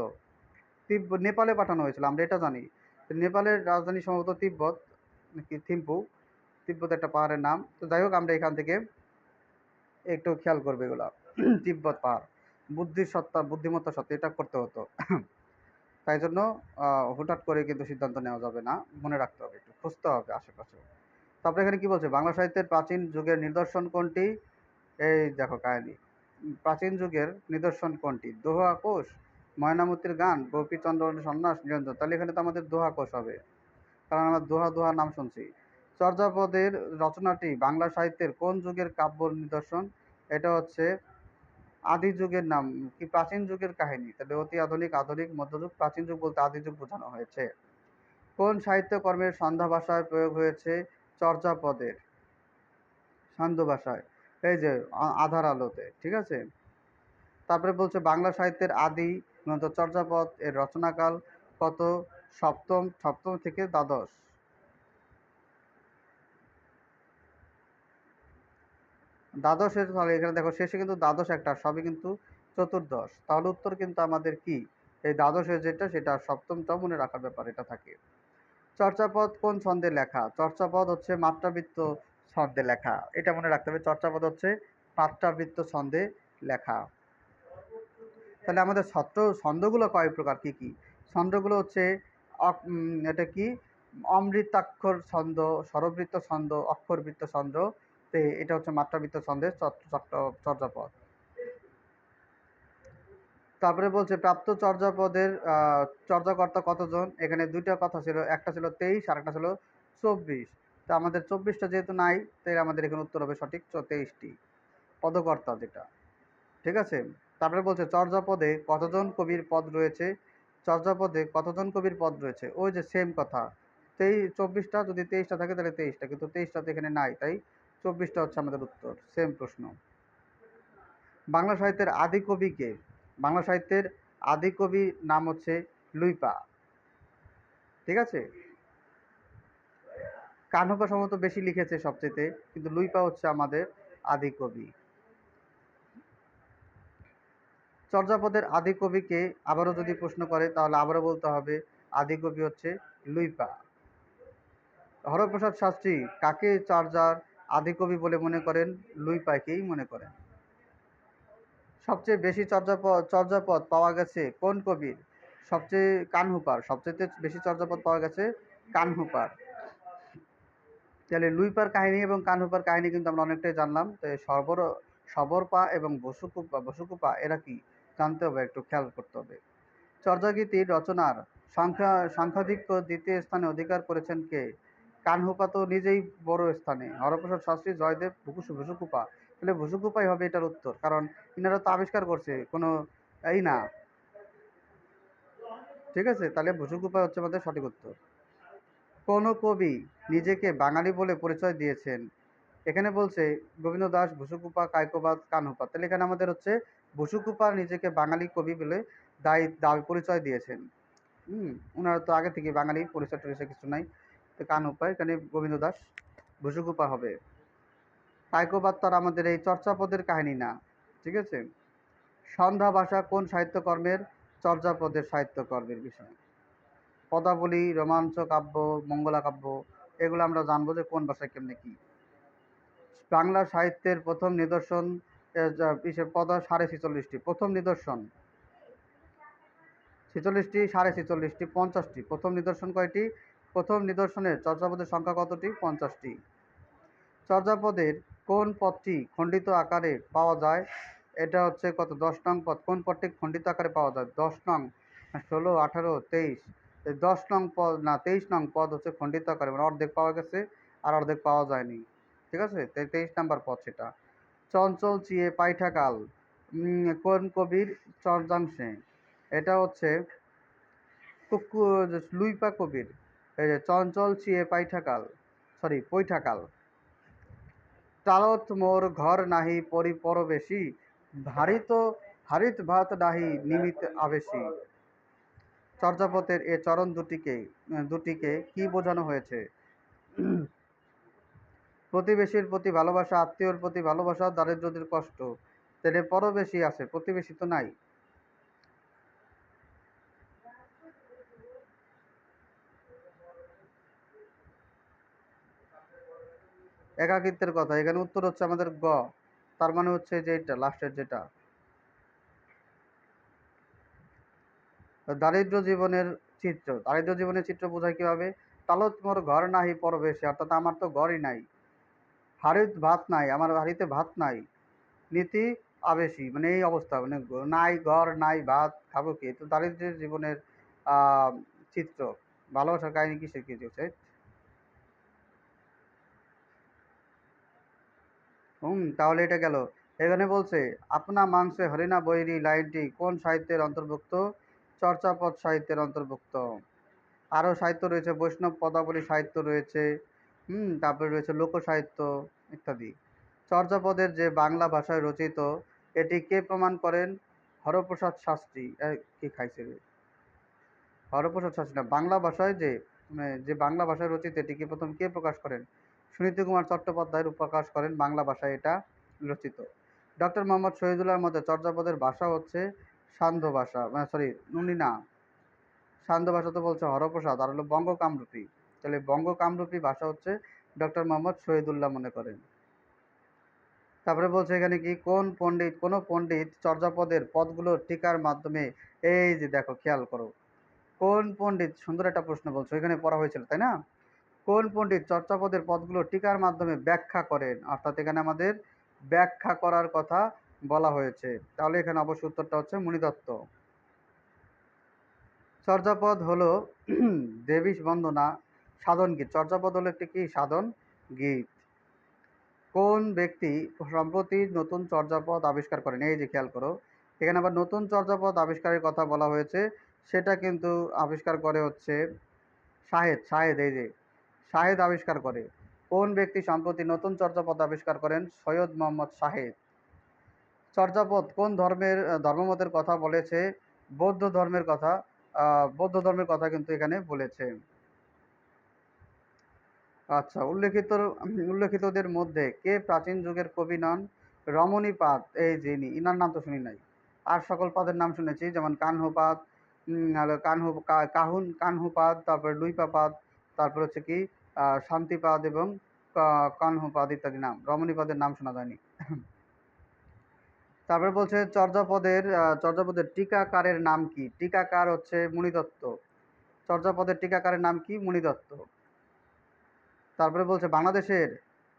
নেপালে পাঠানো হয়েছিল, আমরা এটা জানি। নেপালের রাজধানী সম্ভবত তিব্বত, নাকি থিম্পু, তিব্বত একটা পাহাড়ের নাম। তো যাই হোক, আমরা এখান থেকে একটু খেয়াল করবে এগুলা। তিব্বত পাহাড়, বুদ্ধিমত্তা সত্তা, এটা করতে হতো। তাই জন্য হুটহাট করে কিন্তু সিদ্ধান্ত নেওয়া যাবে না, মনে রাখতে হবে, একটু খুঁজতে হবে আশেপাশে। তারপরে এখানে কি বলছে? বাংলা সাহিত্যের প্রাচীন যুগের নিদর্শন কোনটি? এই দেখো কাহিনী, প্রাচীন যুগের নিদর্শন কোনটি? দোহা কোষ, ময়নামতির গান, গোপীচন্দ্র সন্ন্যাস, নিরঞ্জন। তাহলে এখানে তো আমাদের দোহা কোষ হবে, কারণ আমরা দোহা দোহা নাম শুনছি। চর্যাপদের রচনাটি বাংলা সাহিত্যের কোন যুগের কাব্য নিদর্শন? এটা হচ্ছে আদি যুগের নাম কি, প্রাচীন যুগের কাহিনী। তাহলে অতি আধুনিক, আধুনিক, মধ্যযুগ, প্রাচীন যুগ বলতে আদি যুগ বোঝানো হয়েছে। কোন সাহিত্যকর্মের সন্ধ্যা ভাষায় প্রয়োগ হয়েছে চর্যাপদের? সান্ধ্য ভাষায়, এই যে আধার আলোতে, ঠিক আছে। তারপরে বলছে বাংলা সাহিত্যের আদি গ্রন্থ চর্যাপদ এর রচনাকাল কত? সপ্তম থেকে দ্বাদশ। দ্বাদশের, তাহলে এখানে দেখো শেষে কিন্তু দ্বাদশ একটা, সবই কিন্তু চতুর্দশ। তাহলে উত্তর কিন্তু আমাদের কি, এই দ্বাদশের যেটা সেটা সপ্তমটাও মনে রাখার ব্যাপার এটা থাকে। চর্যাপদ কোন ছন্দে লেখা? চর্যাপদ হচ্ছে মাত্রাবৃত্ত ছন্দে লেখা, এটা মনে রাখতে হবে। চর্যাপদ হচ্ছে মাত্রাবৃত্ত ছন্দে লেখা। তাহলে আমাদের ছন্দগুলো কয় প্রকার, কি কি? ছন্দগুলো হচ্ছে এটা কি, অমৃতাক্ষর ছন্দ, স্বরবৃত্ত ছন্দ, অক্ষরবৃত্ত ছন্দ। এটা হচ্ছে মাত্রাবৃত্ত ছন্দের চর্যাপদ। তারপরে বলছে প্রাপ্ত চর্যাপদের চর্যাকর্তা কতজন? এখানে দুইটা কথা ছিল, একটা ছিল 23 আর একটা ছিল 24। তো আমাদের 24টা যেহেতু নাই, তাই আমাদের এখানে উত্তর হবে সঠিক 23টি পদকর্তা যেটা, ঠিক আছে। তারপরে বলছে চর্যাপদে কতজন কবির পদ রয়েছে? চর্যাপদে কতজন কবির পদ রয়েছে? ওই যে সেম কথা, 24টা, যদি 23টা থাকে তাহলে 23টা, কিন্তু 23টা তো এখানে নাই, তাই 24টা হচ্ছে আমাদের উত্তর। সেম প্রশ্ন। বাংলা সাহিত্যের আদি কবি কে? বাংলা সাহিত্যের আদি কবি নাম হচ্ছে লুইপা, ঠিক আছে। কানহপা সম্ভবত বেশি লিখেছে সবচেয়ে, কিন্তু লুইপা হচ্ছে আমাদের আদি কবি। চর্যাপদের আদি কবিকে আবারও যদি প্রশ্ন করে তাহলে আবারও বলতে হবে আদিকবি হচ্ছে লুইপা। হরপ্রসাদ শাস্ত্রী কাকে চর্যার আদিকবি বলে মনে করেন? লুইপাকেই মনে করেন। সবচেয়ে বেশি চর্যাপদ পাওয়া গেছে কোন কবির? কানহুপার। সবচেয়ে বেশি চর্যাপদ পাওয়া গেছে কানহুপার। তাহলে লুইপার কাহিনী এবং কানহুপার কাহিনী কিন্তু আমরা অনেকটাই জানলাম। তো সবরপা এবং বসুকুপা এরা কি জানতে হবে, একটু খেয়াল করতে হবে। চর্যাগীতির রচনার সংখ্যাধিক্য দ্বিতীয় স্থানে অধিকার করেছেন কে? কানহুপা তো নিজেই বড় স্থানে। হরপ্রসাদ শাস্ত্রী, জয়দেব, বসুকুপা। তাহলে বসুকুপাই হবে এটার উত্তর, কারণ ইনারা তো আবিষ্কার করছে, কোনো এই না। ঠিক আছে, তাহলে বসুকুপা হচ্ছে আমাদের সঠিক উত্তর। কোন কবি নিজেকে বাঙালি বলে পরিচয় দিয়েছেন? এখানে বলছে গোবিন্দ দাস, বসুকুপা, কায়কোবাদ, কানহুপা। তাহলে এখানে আমাদের হচ্ছে বসুকুপা নিজেকে বাঙালি কবি বলে দাবি পরিচয় দিয়েছেন। ওনারা তো আগে থেকে বাঙালি, পরিচয় টরিচয় কিছু নাই। তো কানহুপা, এখানে গোবিন্দ দাস, বসুকুপা হবে। কায়কোবাদ তো আর আমাদের এই চর্যাপদের কাহিনী না। ঠিক আছে। সন্ধ্যা ভাষা কোন সাহিত্যকর্মের? চর্যাপদের সাহিত্যকর্মের বিষয়। পদাবলী, রোমাঞ্চ কাব্য, মঙ্গলা কাব্য, এগুলো আমরা জানবো যে কোন ভাষায় কেমনে কি। বাংলা সাহিত্যের প্রথম নিদর্শন পদা 46টি। প্রথম নিদর্শন 46টি, 46টি, 50টি। প্রথম নিদর্শন কয়টি? প্রথম নিদর্শনের চর্যাপদের সংখ্যা কতটি? 50টি। চর্যাপদের কোন পদটি খণ্ডিত আকারে পাওয়া যায়? এটা হচ্ছে কত? 10 নং পদ। কোন পদটি খণ্ডিত আকারে পাওয়া যায়? 10 নং, 16, 18, 23। 10 নং পদ না, 23 নং পদ হচ্ছে খণ্ডিত আকারে, মানে অর্ধেক পাওয়া গেছে আর অর্ধেক পাওয়া যায়নি। ঠিক আছে, 23 নাম্বার পদ সেটা। চঞ্চল চিয়ে পাইঠাকাল কোন কবির চর্যাংশে? এটা হচ্ছে লুইপা কবির। এই যে চঞ্চল চিয়ে পৈঠাকাল। টালত মোর ঘর নাহি পরবেশী, হারিত ভাত নাহি নিমিত আবেশী। চর্যাপদের এ চরণ দুটিকে কি বোঝানো হয়েছে? প্রতিবেশীর প্রতি ভালোবাসা, আত্মীয়র প্রতি ভালোবাসা, দারিদ্রদের কষ্ট। তাহলে পরবেশী আছে, প্রতিবেশী তো নাই। একাকিত্বের কথা, এখানে উত্তর হচ্ছে আমাদের গ। তার মানে হচ্ছে যে এটা লাস্টের যেটা। দারিদ্র জীবনের চিত্র বোঝায় কিভাবে? তালত মোর ঘর নাহি পরবেশে, অর্থাৎ আমার তো ঘরই নাই। হাড়িত ভাত নাই, আমার হাড়িতে ভাত নাই। নীতি আবেশী, মানে এই অবস্থা, মানে নাই ঘর নাই ভাত, খাবো কি? তো দারিদ্রের জীবনের চিত্র। ভালোবাসার কাহিনী কিসের কি হচ্ছে? তাহলে এটা গেল। এখানে বলছে আপনা মাংসে হরিণা বৈরী লাইনটি কোন সাহিত্যের অন্তর্ভুক্ত? চর্যাপদ সাহিত্যের অন্তর্ভুক্ত। আরও সাহিত্য রয়েছে, বৈষ্ণব পদাবলী সাহিত্য রয়েছে, তারপরে রয়েছে লোক সাহিত্য ইত্যাদি। চর্যাপদের যে বাংলা ভাষায় রচিত, এটি কে প্রমাণ করেন? হরপ্রসাদ শাস্ত্রী। কি খাইছে রে? হরপ্রসাদ শাস্ত্রী না, বাংলা ভাষায় যে বাংলা ভাষায় রচিত, এটিকে প্রথম কে প্রকাশ করেন? সুনীতি কুমার চট্টোপাধ্যায় প্রকাশ করেন, বাংলা ভাষায় এটা রচিত। ডক্টর মোহাম্মদ শহীদুল্লাহর মতে চর্যাপদের ভাষা হচ্ছে সান্ধ্য ভাষা, সরি উনি না, সান্ধ্য ভাষা তো বলছে হরপ্রসাদ, আর হলো বঙ্গ কামরূপী। তাহলে বঙ্গ কামরূপী ভাষা হচ্ছে ডক্টর মোহাম্মদ শহীদুল্লাহ মনে করেন। তারপরে বলছে এখানে কি, কোন পণ্ডিত চর্যাপদের পদগুলোর টিকার মাধ্যমে, এই যে দেখো খেয়াল করো, কোন পণ্ডিত, সুন্দর একটা প্রশ্ন বলছো, এখানে পড়া হয়েছিল তাই না? কোন পণ্ডিত চর্যাপদের পদগুলো টিকার মাধ্যমে ব্যাখ্যা করেন? অর্থাৎ এখানে আমাদের ব্যাখ্যা করার কথা বলা হয়েছে। তাহলে এখানে অবশ্য উত্তরটা হচ্ছে মুনিদত্ত। চর্যাপদ হলো দেবী বন্দনা সাধন গীত। চর্যাপদ হলো একটি কি? সাধন গীত। কোন ব্যক্তি সম্প্রতি নতুন চর্যাপদ আবিষ্কার করেন? এই যে খেয়াল করো, এখানে আবার নতুন চর্যাপদ আবিষ্কারের কথা বলা হয়েছে। সেটা কিন্তু আবিষ্কার করে হচ্ছে শাহেদ। এই যে শাহেদ আবিষ্কার করে। কোন ব্যক্তি সম্প্রতি নতুন চর্যাপদ আবিষ্কার করেন? সৈয়দ মোহাম্মদ শাহেদ। চর্যাপদ কোন ধর্মমতের কথা বলেছে? বৌদ্ধ ধর্মের কথা কিন্তু এখানে বলেছে। আচ্ছা, উল্লেখিতদের মধ্যে কে প্রাচীন যুগের কবি নন? রমণীপাদ, এই যিনি, ইনার নাম তো শুনি নাই। আর সকল পাদের নাম শুনেছি, যেমন কাহ্নপাদ, আর কানহুপাদ, তারপরে লুইপাপাদ, তারপর হচ্ছে কি শান্তিপাদ এবং কানহুপাদ ইত্যাদি নাম, রমণীপাদের নাম শোনা যায়নি। তারপরে বলছে চর্যাপদের টিকাকারের নাম কি? টিকাকার হচ্ছে মুনিদত্ত। চর্যাপদের টিকাকারের নাম কি? মুনিদত্ত। তারপরে বলছে বাংলাদেশের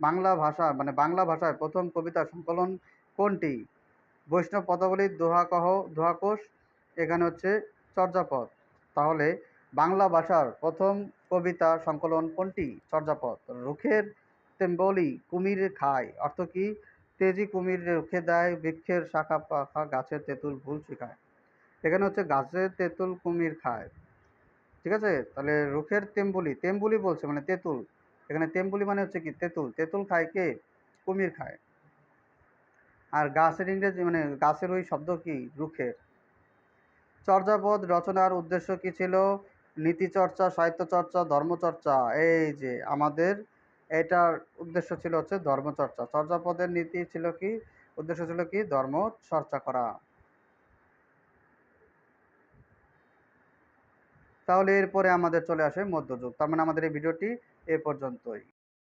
বাংলা ভাষায় প্রথম কবিতা সংকলন কোনটি? বৈষ্ণব পদাবলীর দোহাকোষ, এখানে হচ্ছে চর্যাপদ। তাহলে বাংলা ভাষার প্রথম কবিতা সংকলন কোনটি? চর্যাপদ। রুখের তেম্বলি কুমির খায় অর্থ কি? তেজি কুমির রুখে দেয় বৃক্ষের শাখা পাখা, গাছের তেঁতুল ফুল শিখায়। এখানে হচ্ছে গাছের তেঁতুল কুমির খায়। ঠিক আছে, তাহলে রুখের তেম্বুলি বলছে মানে তেঁতুল। এখানে তেম্বুলি মানে হচ্ছে কি? তেঁতুল। তেঁতুল খায় কে? কুমির খায়। আর গাছের ইংরেজি মানে গাছের ওই শব্দ কি? রুখের। চর্যাপদ রচনার উদ্দেশ্য কি ছিল? নীতিচর্চা, সাহিত্যচর্চা, ধর্মচর্চা। এই যে আমাদের এটার উদ্দেশ্য ছিল হচ্ছে ধর্মচর্চা। চর্যাপদের নীতি ছিল কি? উদ্দেশ্য ছিল কি? ধর্ম চর্চা করা। তাহলে এরপরে আমাদের চলে আসে মধ্যযুগ। তার মানে আমাদের এই ভিডিওটি এ পর্যন্তই।